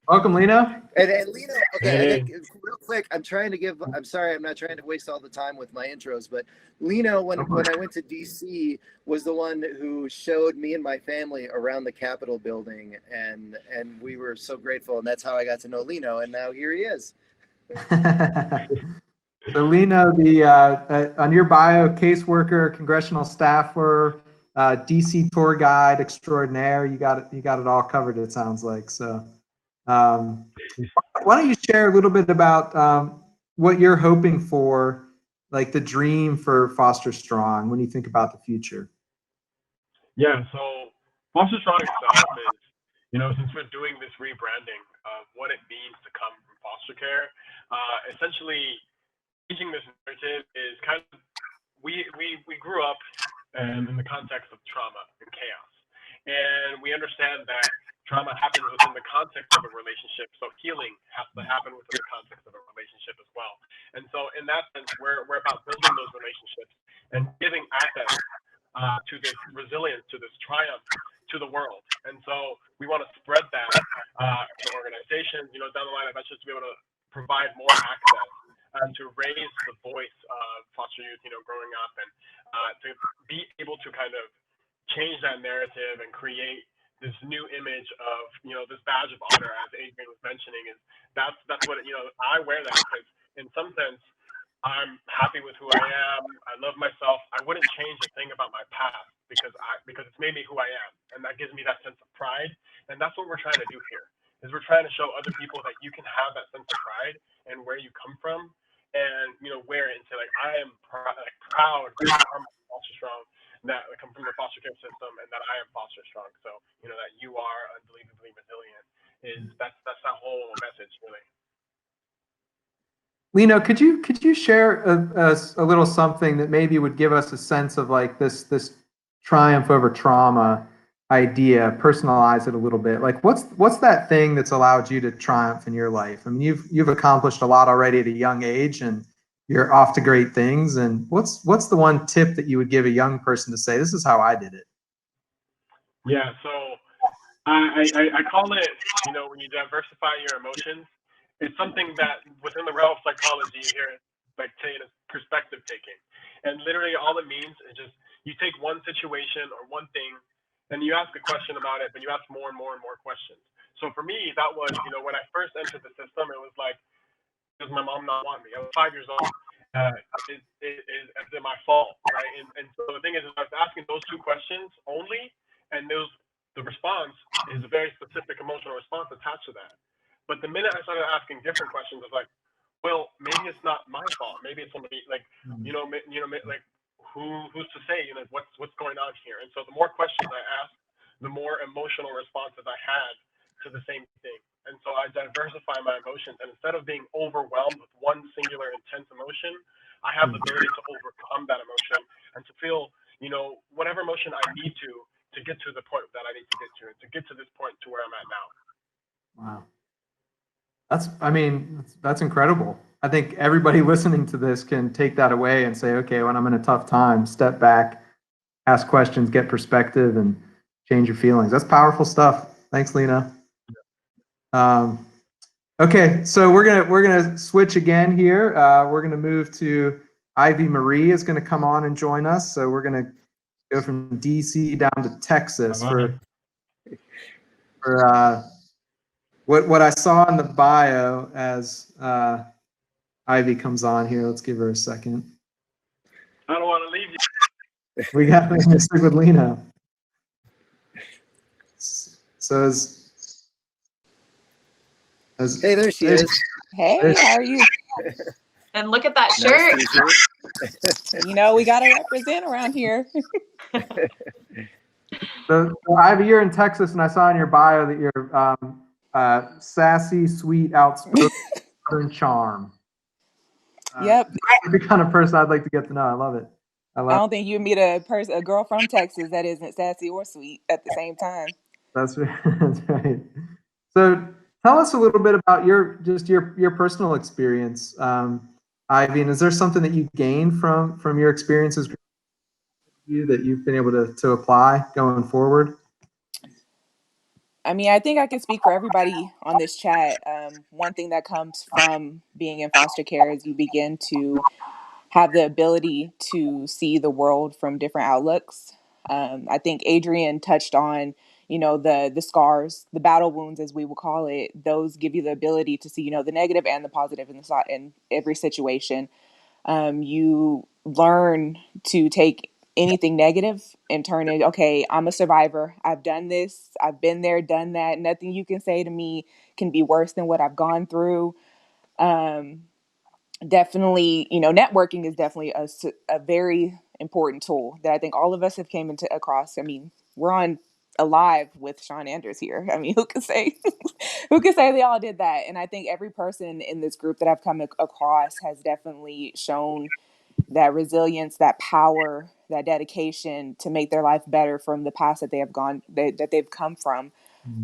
Welcome, Lino. And Lino, okay, real quick, I'm sorry, I'm not trying to waste all the time with my intros, but Lino, when I went to DC, was the one who showed me and my family around the Capitol building, and we were so grateful, and that's how I got to know Lino, and now here he is. So Lino, on your bio, caseworker, congressional staffer, DC tour guide extraordinaire. You got it all covered, it sounds like. So why don't you share a little bit about what you're hoping for, like the dream for Foster Strong when you think about the future? Yeah, so Foster Strong itself is, since we're doing this rebranding of what it means to come from foster care, essentially changing this narrative is kind of, we grew up in the context of trauma and chaos. And we understand that trauma happens within the context of a relationship, so healing has to happen within the context of a relationship as well. And so in that sense, we're about building those relationships and giving access to this resilience, to this triumph, to the world. And so we want to spread that to organizations, down the line, eventually to be able to provide more access and to raise the voice of foster youth, growing up, and to be able to kind of change that narrative and create this new image of, this badge of honor, as Adrian was mentioning, is that's what, I wear that because in some sense, I'm happy with who I am. I love myself. I wouldn't change a thing about my past because it's made me who I am. And that gives me that sense of pride. And that's what we're trying to do here, is we're trying to show other people that you can have that sense of pride and where you come from and, wear it and say, like, I am proud that I'm Foster Strong, that I come from the foster care system and that I am Foster Strong. So, that you are unbelievably resilient that's that whole message, really. Lino, could you share a little something that maybe would give us a sense of like this triumph over trauma idea, personalize it a little bit? Like what's that thing that's allowed you to triumph in your life? I mean, you've accomplished a lot already at a young age and you're off to great things. And what's the one tip that you would give a young person to say, this is how I did it? Yeah, so I call it, when you diversify your emotions, it's something that within the realm of psychology you hear it like perspective taking. And literally all it means is just you take one situation or one thing and you ask a question about it, but you ask more and more and more questions. So for me, that was, when I first entered the system, it was like, does my mom not want me? I was 5 years old. Is it my fault, right? And so the thing is, I was asking those two questions only, and the response is a very specific emotional response attached to that. But the minute I started asking different questions, I was like, well, maybe it's not my fault. Maybe it's somebody like, like who's to say, what's going on here? And so the more questions I asked, the more emotional responses I had to the same thing. And so I diversify my emotions, and instead of being overwhelmed with one singular intense emotion, I have the ability to overcome that emotion and to feel, whatever emotion I need to get to the point that I need to get to, and to get to this point to where I'm at now. Wow. That's incredible. I think everybody listening to this can take that away and say, okay, when I'm in a tough time, step back, ask questions, get perspective, and change your feelings. That's powerful stuff. Thanks, Lino. Okay, so we're gonna switch again here. We're gonna move to Ivy Marie is gonna come on and join us. So we're gonna go from DC down to Texas for what I saw in the bio as Ivy comes on here. Let's give her a second. I don't want to leave you. We got to stick with Lino. So hey, there she is. Hey, how are you? And look at that shirt. Nice we got to represent around here. So Ivy, you're in Texas, and I saw in your bio that you're sassy, sweet, outspoken, and charm. Yep. That's the kind of person I'd like to get to know. I love it. I don't think you meet a girl from Texas that isn't sassy or sweet at the same time. That's right. That's right. So tell us a little bit about your personal experience. Ivy, and is there something that you gained from your experiences that you've been able to apply going forward? I mean, I think I can speak for everybody on this chat. One thing that comes from being in foster care is you begin to have the ability to see the world from different outlooks. I think Adrian touched on, the scars, the battle wounds, as we will call it. Those give you the ability to see, the negative and the positive in every situation. You learn to take anything negative and turn it, okay, I'm a survivor. I've done this. I've been there, done that. Nothing you can say to me can be worse than what I've gone through. Definitely, networking is definitely a very important tool that I think all of us have came across. I mean, we're on alive with Sean Anders here. I mean, who can say who can say they all did that? And I think every person in this group that I've come across has definitely shown that resilience, that power, that dedication to make their life better from the past that they have that they've come from.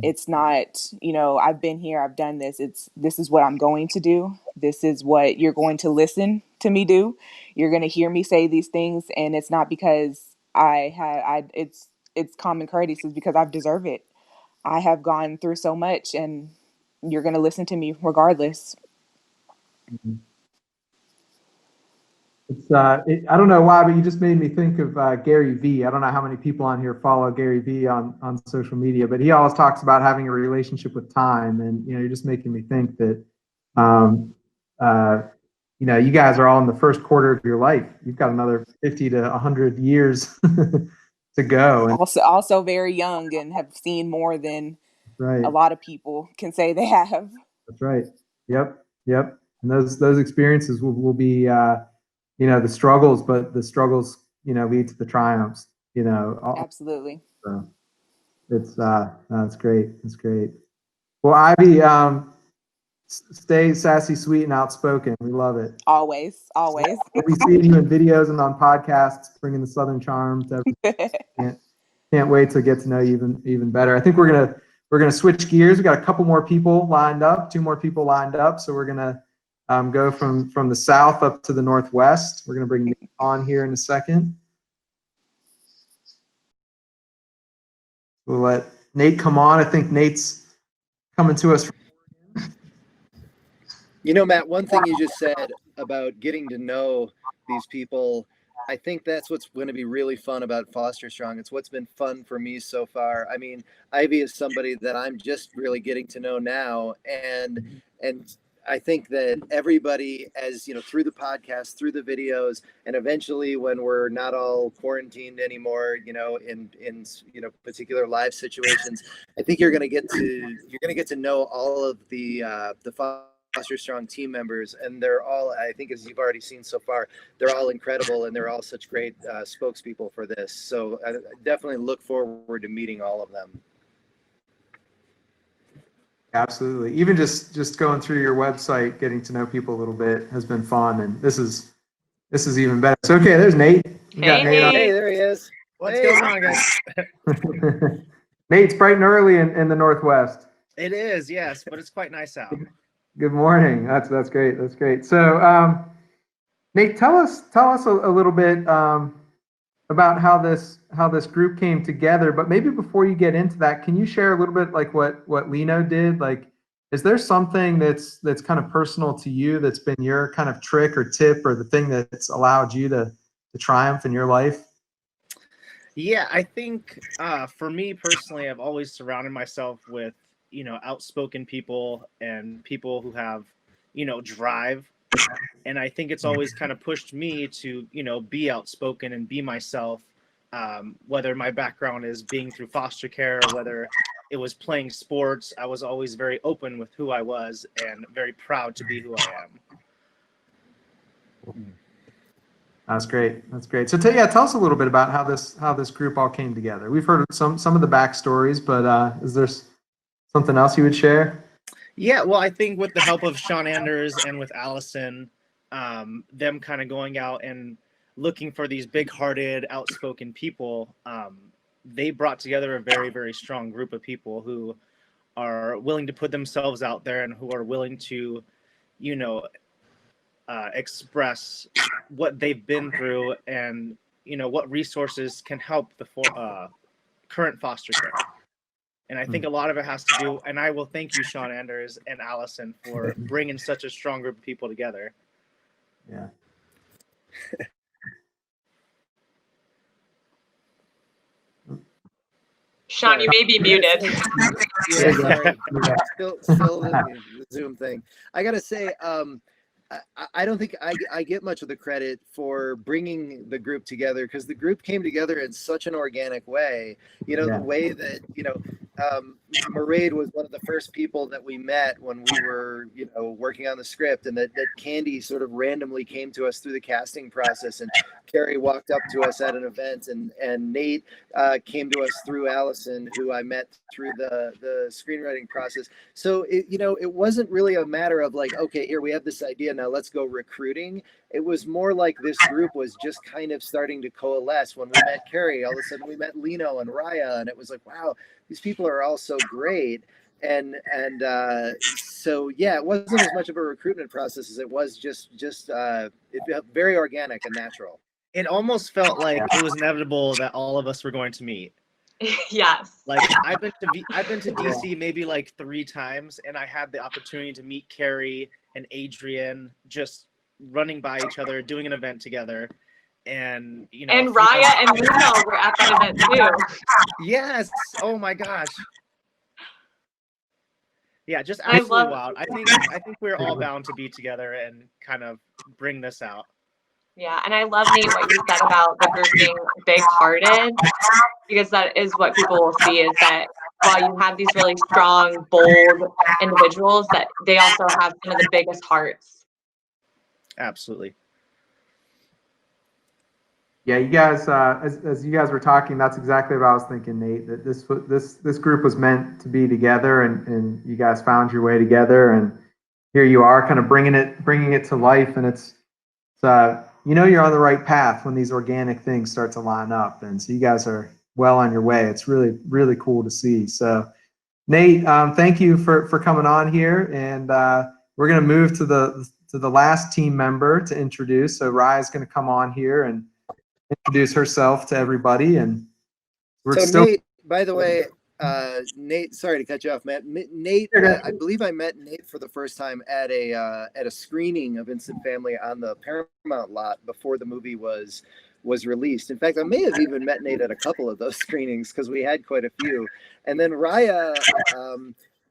It's not, I've been here, I've done this. This is what I'm going to do. This is what you're going to listen to me do. You're going to hear me say these things. And it's not because it's common courtesy. It's because I've deserved it. I have gone through so much and you're going to listen to me regardless. It's I don't know why, but you just made me think of Gary Vee. I don't know how many people on here follow Gary Vee on social media, but he always talks about having a relationship with time, and you're just making me think that you guys are all in the first quarter of your life. You've got another 50 to 100 years to go. And Also very young and have seen more than right. a lot of people can say they have. That's right. Yep. And those experiences will be the struggles, but the struggles lead to the triumphs. Absolutely. So it's that's great. That's great. Well, Ivy, stay sassy, sweet, and outspoken. We love it. Always. We'll be seeing you in videos and on podcasts, bringing the Southern charm to everyone. Can't wait to get to know you even better. I think we're gonna switch gears. We got a couple more people lined up, 2 more people lined up. So we're gonna go from the south up to the northwest. We're gonna bring Nate on here in a second. We'll let Nate come on. I think Nate's coming to us. Matt, one thing you just said about getting to know these people, I think that's what's going to be really fun about Foster Strong. It's what's been fun for me so far. I mean, Ivy is somebody that I'm just really getting to know now, and I think that everybody, as through the podcast, through the videos, and eventually when we're not all quarantined anymore, in particular live situations, I think you're going to get to know all of the Foster Strong team members, and they're all, I think, as you've already seen so far, they're all incredible, and they're all such great spokespeople for this. So I definitely look forward to meeting all of them. Absolutely. Even just going through your website, getting to know people a little bit has been fun, and this is even better. So okay, there's Nate. We got Nate on. Hey, there he is. What's going on, guys? Nate's bright and early in the northwest. It is, yes, but it's quite nice out. Good morning. That's great. That's great. So, Nate, tell us a little bit about how this group came together. But maybe before you get into that, can you share a little bit like what Lino did? Like, is there something that's kind of personal to you that's been your kind of trick or tip or the thing that's allowed you to triumph in your life? Yeah, I think for me personally, I've always surrounded myself with outspoken people and people who have drive, and I think it's always kind of pushed me to be outspoken and be myself, whether my background is being through foster care or whether it was playing sports. I was always very open with who I was and very proud to be who I am. That's great. That's great. So tell us a little bit about how this group all came together. We've heard some of the backstories, but is there something else you would share? Yeah, well, I think with the help of Sean Anders and with Allison, them kind of going out and looking for these big-hearted, outspoken people, they brought together a very, very strong group of people who are willing to put themselves out there and who are willing to, express what they've been through and, what resources can help the current foster care. And I think a lot of it has to do, and I will thank you, Sean Anders and Allison, for bringing such a strong group of people together. Yeah. Sean, you may be muted. Yeah, sorry. Still the Zoom thing. I gotta say, I don't think I get much of the credit for bringing the group together, because the group came together in such an organic way. The way that, Mairead was one of the first people that we met when we were, working on the script, and that Candy sort of randomly came to us through the casting process, and Kerry walked up to us at an event, and Nate came to us through Allison, who I met through the screenwriting process. So it wasn't really a matter of like, okay, here we have this idea, now let's go recruiting. It was more like this group was just kind of starting to coalesce. When we met Kerry, all of a sudden we met Lino and Raya, and it was like, wow, these people are all so great. And so yeah, it wasn't as much of a recruitment process as it was just it felt very organic and natural. It almost felt like it was inevitable that all of us were going to meet. Yes. Like I've been to DC maybe like 3 times, and I had the opportunity to meet Kerry and Adrian just running by each other, doing an event together. And and Raya and Lino were at that event too. Yes. Oh my gosh. Yeah, just absolutely wild. I think we're all bound to be together and kind of bring this out. Yeah, and I love, Nate, what you said about the group being big-hearted, because that is what people will see, is that while you have these really strong, bold individuals, that they also have some of the biggest hearts. Absolutely. Yeah, you guys, as you guys were talking, that's exactly what I was thinking, Nate. That this group was meant to be together, and you guys found your way together, and here you are, kind of bringing it to life, and it's you're on the right path when these organic things start to line up, and so you guys are well on your way. It's really, really cool to see. So, Nate, thank you for coming on here, and we're going to move to the last team member to introduce. So Raya's going to come on here and introduce herself to everybody, and Nate, by the way, Nate, sorry to cut you off, Matt. Nate, I believe I met Nate for the first time at a screening of Instant Family on the Paramount lot before the movie was released. In fact, I may have even met Nate at a couple of those screenings, because we had quite a few. And then Raya,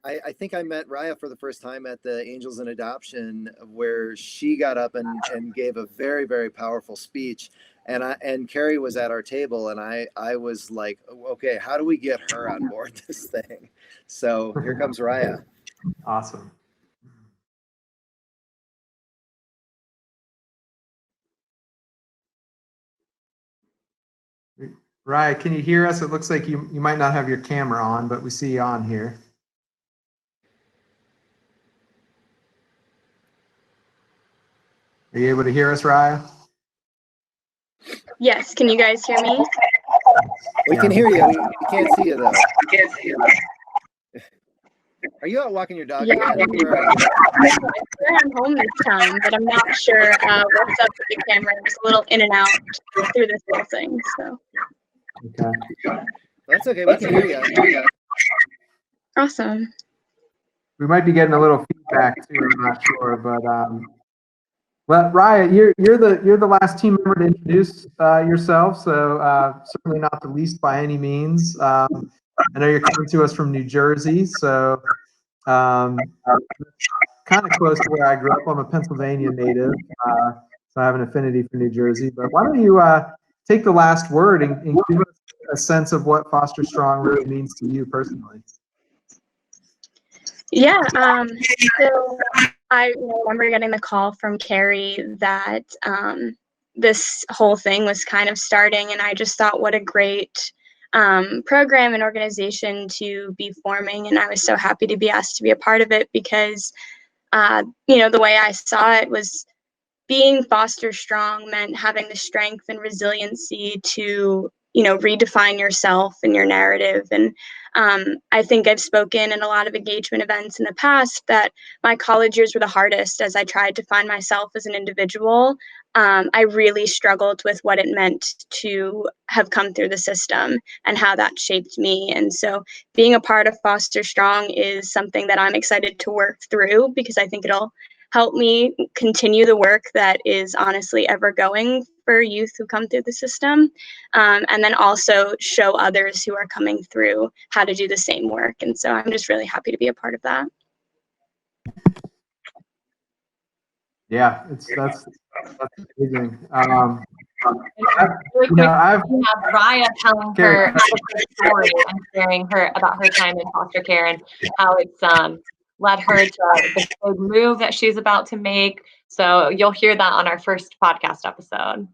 I think I met Raya for the first time at the Angels in Adoption, where she got up and gave a very, very powerful speech. And Kerry was at our table, and I was like, okay, how do we get her on board this thing? So here comes Raya. Awesome. Raya, can you hear us? It looks like you might not have your camera on, but we see you on here. Are you able to hear us, Raya? Yes, can you guys hear me? We can hear you. We can't see you though. Are you out walking your dog? Yeah, I'm home this time, but I'm not sure what's up with the camera. It's a little in and out through this whole thing. So. Okay. That's okay. We can hear you. Awesome. We might be getting a little feedback too. I'm not sure, but well, Raya, you're the last team member to introduce yourself, so certainly not the least by any means. I know you're coming to us from New Jersey, so kind of close to where I grew up. I'm a Pennsylvania native, so I have an affinity for New Jersey. But why don't you take the last word and give us a sense of what Foster Strong really means to you personally? Yeah. So I remember getting the call from Kerry that this whole thing was kind of starting, and I just thought, what a great program and organization to be forming, and I was so happy to be asked to be a part of it, because the way I saw it was being Foster Strong meant having the strength and resiliency to redefine yourself and your narrative, and I think I've spoken in a lot of engagement events in the past that my college years were the hardest as I tried to find myself as an individual. I really struggled with what it meant to have come through the system and how that shaped me. And so being a part of Foster Strong is something that I'm excited to work through, because I think it'll help me continue the work that is honestly ever going for youth who come through the system, and then also show others who are coming through how to do the same work. And so I'm just really happy to be a part of that. Yeah, that's amazing. Really quick, we have Raya telling her story and sharing her about her time in foster care and how it's led her to the big move that she's about to make. So you'll hear that on our first podcast episode.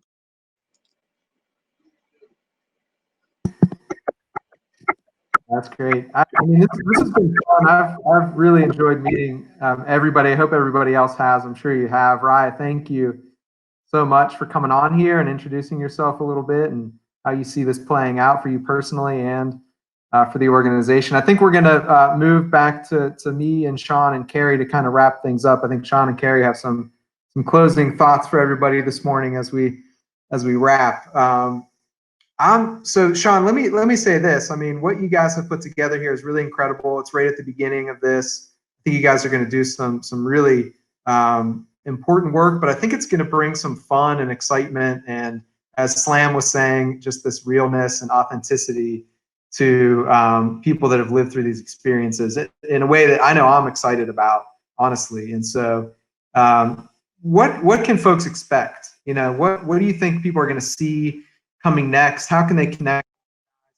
That's great. I mean, this has been fun. I've really enjoyed meeting everybody. I hope everybody else has. I'm sure you have. Raya, thank you so much for coming on here and introducing yourself a little bit and how you see this playing out for you personally and for the organization. I think we're going to move back to me and Sean and Kerry to kind of wrap things up. I think Sean and Kerry have some closing thoughts for everybody this morning as we wrap. So Sean, let me say this. I mean, what you guys have put together here is really incredible. It's right at the beginning of this. I think you guys are going to do some really important work, but I think it's going to bring some fun and excitement, and as Slam was saying, just this realness and authenticity to people that have lived through these experiences in a way that I know I'm excited about, honestly. And so, what can folks expect? What do you think people are going to see coming next? How can they connect?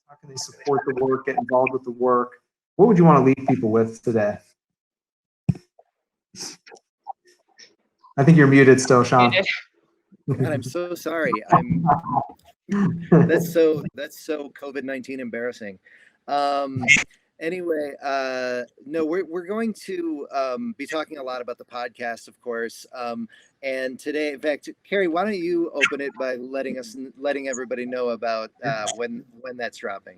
How can they support the work, get involved with the work? What would you want to leave people with today? I think you're muted still, Sean. God, I'm so sorry. That's so COVID-19 embarrassing. Anyway, no, we're going to be talking a lot about the podcast, of course. And today, in fact, Kerry, why don't you open it by letting everybody know about when that's dropping?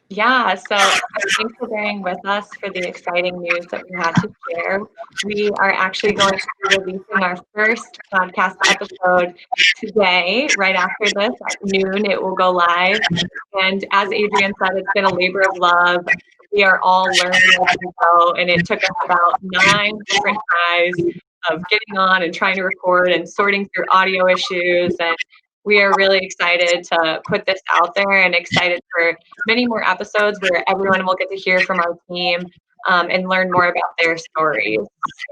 Yeah, so thanks for bearing with us for the exciting news that we had to share. We are actually going to be releasing our first podcast episode today, right after this at noon. It will go live. And as Adrian said, it's been a labor of love. We are all learning as we go, and it took us about 9 different tries of getting on and trying to record and sorting through audio issues. And we are really excited to put this out there and excited for many more episodes where everyone will get to hear from our team and learn more about their stories.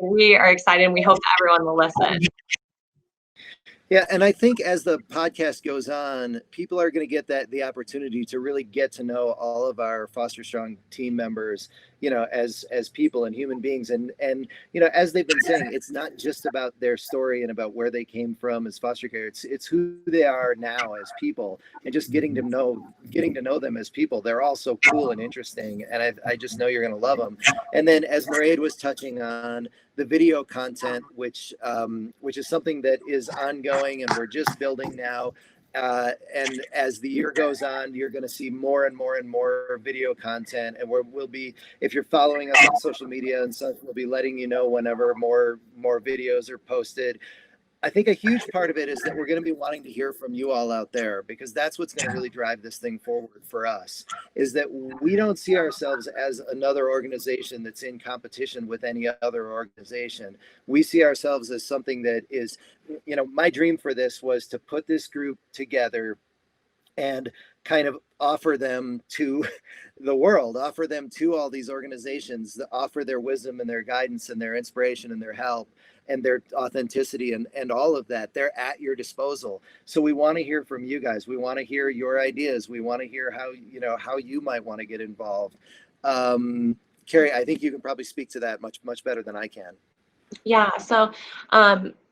We are excited, and we hope that everyone will listen. Yeah, and I think as the podcast goes on, people are going to get the opportunity to really get to know all of our Foster Strong team members, as people and human beings. And as they've been saying, it's not just about their story and about where they came from as foster care. It's who they are now as people, and just getting to know them as people. They're all so cool and interesting, and I just know you're going to love them. And then, as Mairead was touching on, the video content, which is something that is ongoing and we're just building now. And as the year goes on, you're going to see more and more and more video content. And we'll be, if you're following us on social media and such, we'll be letting you know whenever more videos are posted. I think a huge part of it is that we're going to be wanting to hear from you all out there, because that's what's going to really drive this thing forward for us, is that we don't see ourselves as another organization that's in competition with any other organization. We see ourselves as something that is, my dream for this was to put this group together and kind of offer them to the world, offer them to all these organizations, offer their wisdom and their guidance and their inspiration and their help and their authenticity and all of that. They're at your disposal. So we want to hear from you guys. We want to hear your ideas. We want to hear how you might want to get involved. Kerry, I think you can probably speak to that much better than I can. Yeah. So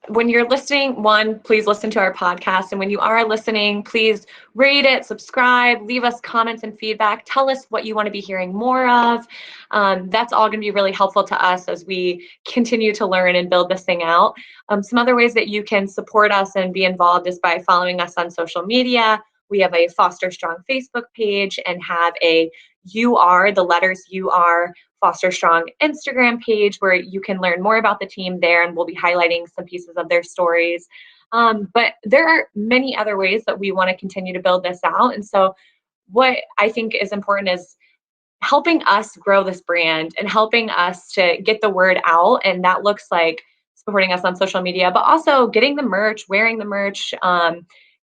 when you're listening, please listen to our podcast. And when you are listening, please rate it, subscribe, leave us comments and feedback. Tell us what you want to be hearing more of. That's all going to be really helpful to us as we continue to learn and build this thing out. Some other ways that you can support us and be involved is by following us on social media. We have a Foster Strong Facebook page and have a the letters UR Foster Strong Instagram page, where you can learn more about the team there, and we'll be highlighting some pieces of their stories. But there are many other ways that we want to continue to build this out. And so what I think is important is helping us grow this brand and helping us to get the word out. And that looks like supporting us on social media, but also getting the merch, wearing the merch,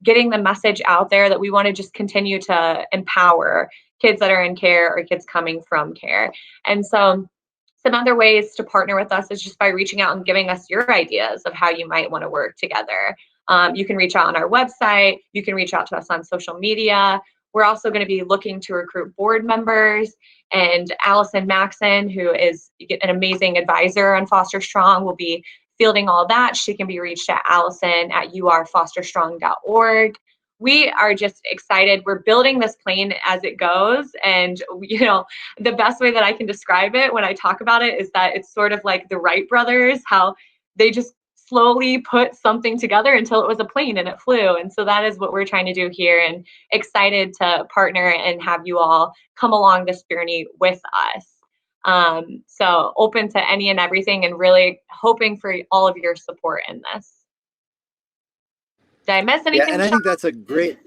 getting the message out there that we want to just continue to empower kids that are in care or kids coming from care. And so some other ways to partner with us is just by reaching out and giving us your ideas of how you might want to work together. You can reach out on our website. You can reach out to us on social media. We're also going to be looking to recruit board members, and Allison Maxon, who is an amazing advisor on Foster Strong, will be fielding all that. She can be reached at allison@urfosterstrong.org. We are just excited. We're building this plane as it goes. And, the best way that I can describe it when I talk about it is that it's sort of like the Wright brothers, how they just slowly put something together until it was a plane and it flew. And so that is what we're trying to do here, and excited to partner and have you all come along this journey with us. So open to any and everything, and really hoping for all of your support in this. Did I miss anything? Yeah, and I think that's a great.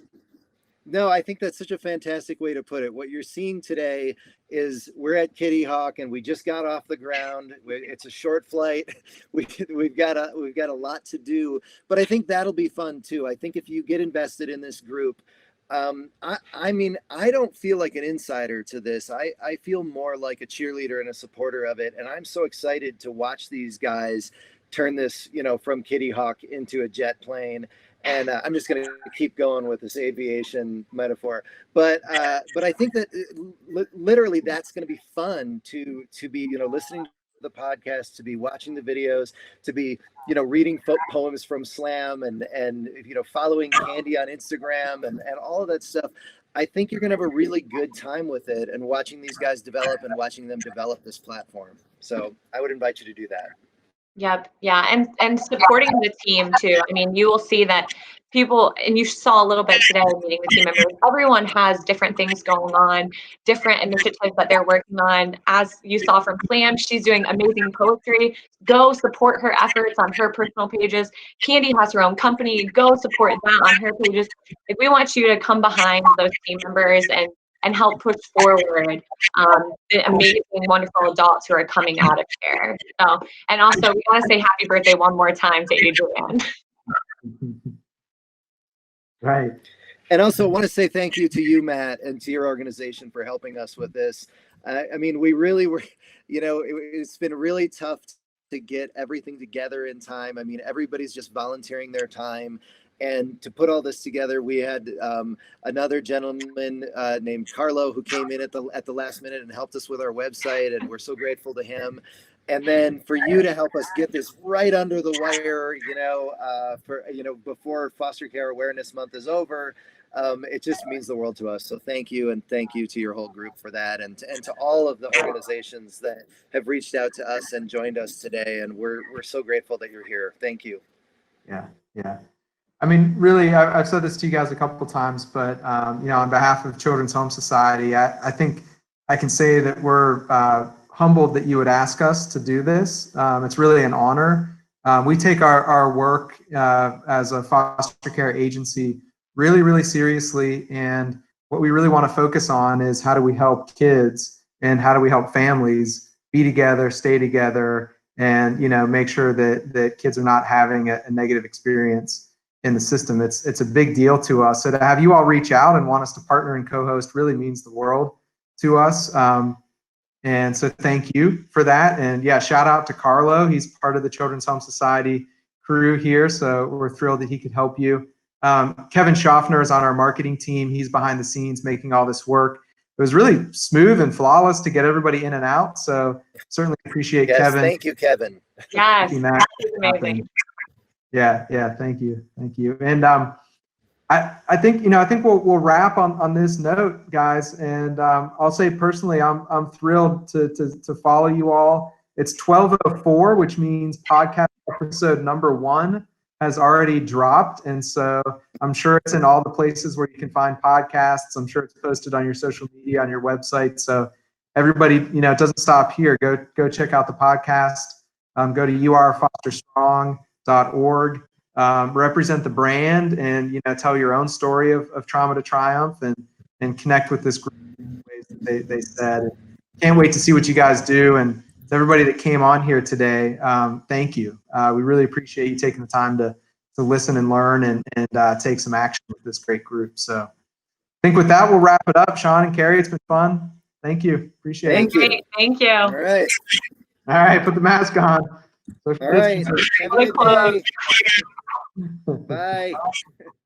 No, I think that's such a fantastic way to put it. What you're seeing today is we're at Kitty Hawk and we just got off the ground. It's a short flight. We've got a lot to do, but I think that'll be fun too. I think if you get invested in this group, I mean, I don't feel like an insider to this. I feel more like a cheerleader and a supporter of it, and I'm so excited to watch these guys turn this, from Kitty Hawk into a jet plane. And I'm just going to keep going with this aviation metaphor, but I think that literally that's going to be fun to be listening to the podcast, to be watching the videos, to be reading poems from Slam and following Candy on Instagram and all of that stuff. I think you're going to have a really good time with it, and watching these guys develop and watching them develop this platform. So I would invite you to do that. Yep. Yeah. And supporting the team too. I mean, you will see that people, and you saw a little bit today meeting the team members, everyone has different things going on, different initiatives that they're working on. As you saw from Slam, she's doing amazing poetry. Go support her efforts on her personal pages. Candy has her own company. Go support that on her pages. Like, we want you to come behind those team members and help push forward the amazing, wonderful adults who are coming out of care. So, and also, we want to say happy birthday one more time to Adrienne. Right. And also want to say thank you to you, Matt, and to your organization for helping us with this. I mean, we really were, it's been really tough to get everything together in time. I mean, everybody's just volunteering their time. And to put all this together, we had another gentleman named Carlo who came in at the last minute and helped us with our website, and we're so grateful to him. And then for you to help us get this right under the wire, before Foster Care Awareness Month is over, it just means the world to us. So thank you, and thank you to your whole group for that, and to all of the organizations that have reached out to us and joined us today. And we're so grateful that you're here. Thank you. Yeah. I mean, really, I've said this to you guys a couple of times, but on behalf of Children's Home Society, I think I can say that we're humbled that you would ask us to do this. It's really an honor. We take our work as a foster care agency really, really seriously, and what we really want to focus on is how do we help kids and how do we help families be together, stay together, and make sure that kids are not having a negative experience in the system. It's a big deal to us. So to have you all reach out and want us to partner and co-host really means the world to us. And so thank you for that. And yeah, shout out to Carlo. He's part of the Children's Home Society crew here. So we're thrilled that he could help you. Kevin Schaffner is on our marketing team. He's behind the scenes making all this work. It was really smooth and flawless to get everybody in and out. So certainly appreciate Kevin. Thank you, Kevin. Yes, that amazing. Yeah. Thank you. And I think we'll wrap on this note, guys. And I'll say personally, I'm thrilled to follow you all. It's 12:04, which means podcast episode number 1 has already dropped. And so I'm sure it's in all the places where you can find podcasts. I'm sure it's posted on your social media, on your website. So everybody, you know, it doesn't stop here. Go check out the podcast. Go to yourfosterstrong.org. Represent the brand, and you know, tell your own story of trauma to triumph, and connect with this group in ways that they said. And can't wait to see what you guys do. And to everybody that came on here today, thank you. We really appreciate you taking the time to listen and learn and take some action with this great group. So I think with that, we'll wrap it up. Sean and Kerry, it's been fun. Thank you. Appreciate Thank it. you. Great. Thank you. All right. All right, put the mask on. All right. Have a good day. Bye.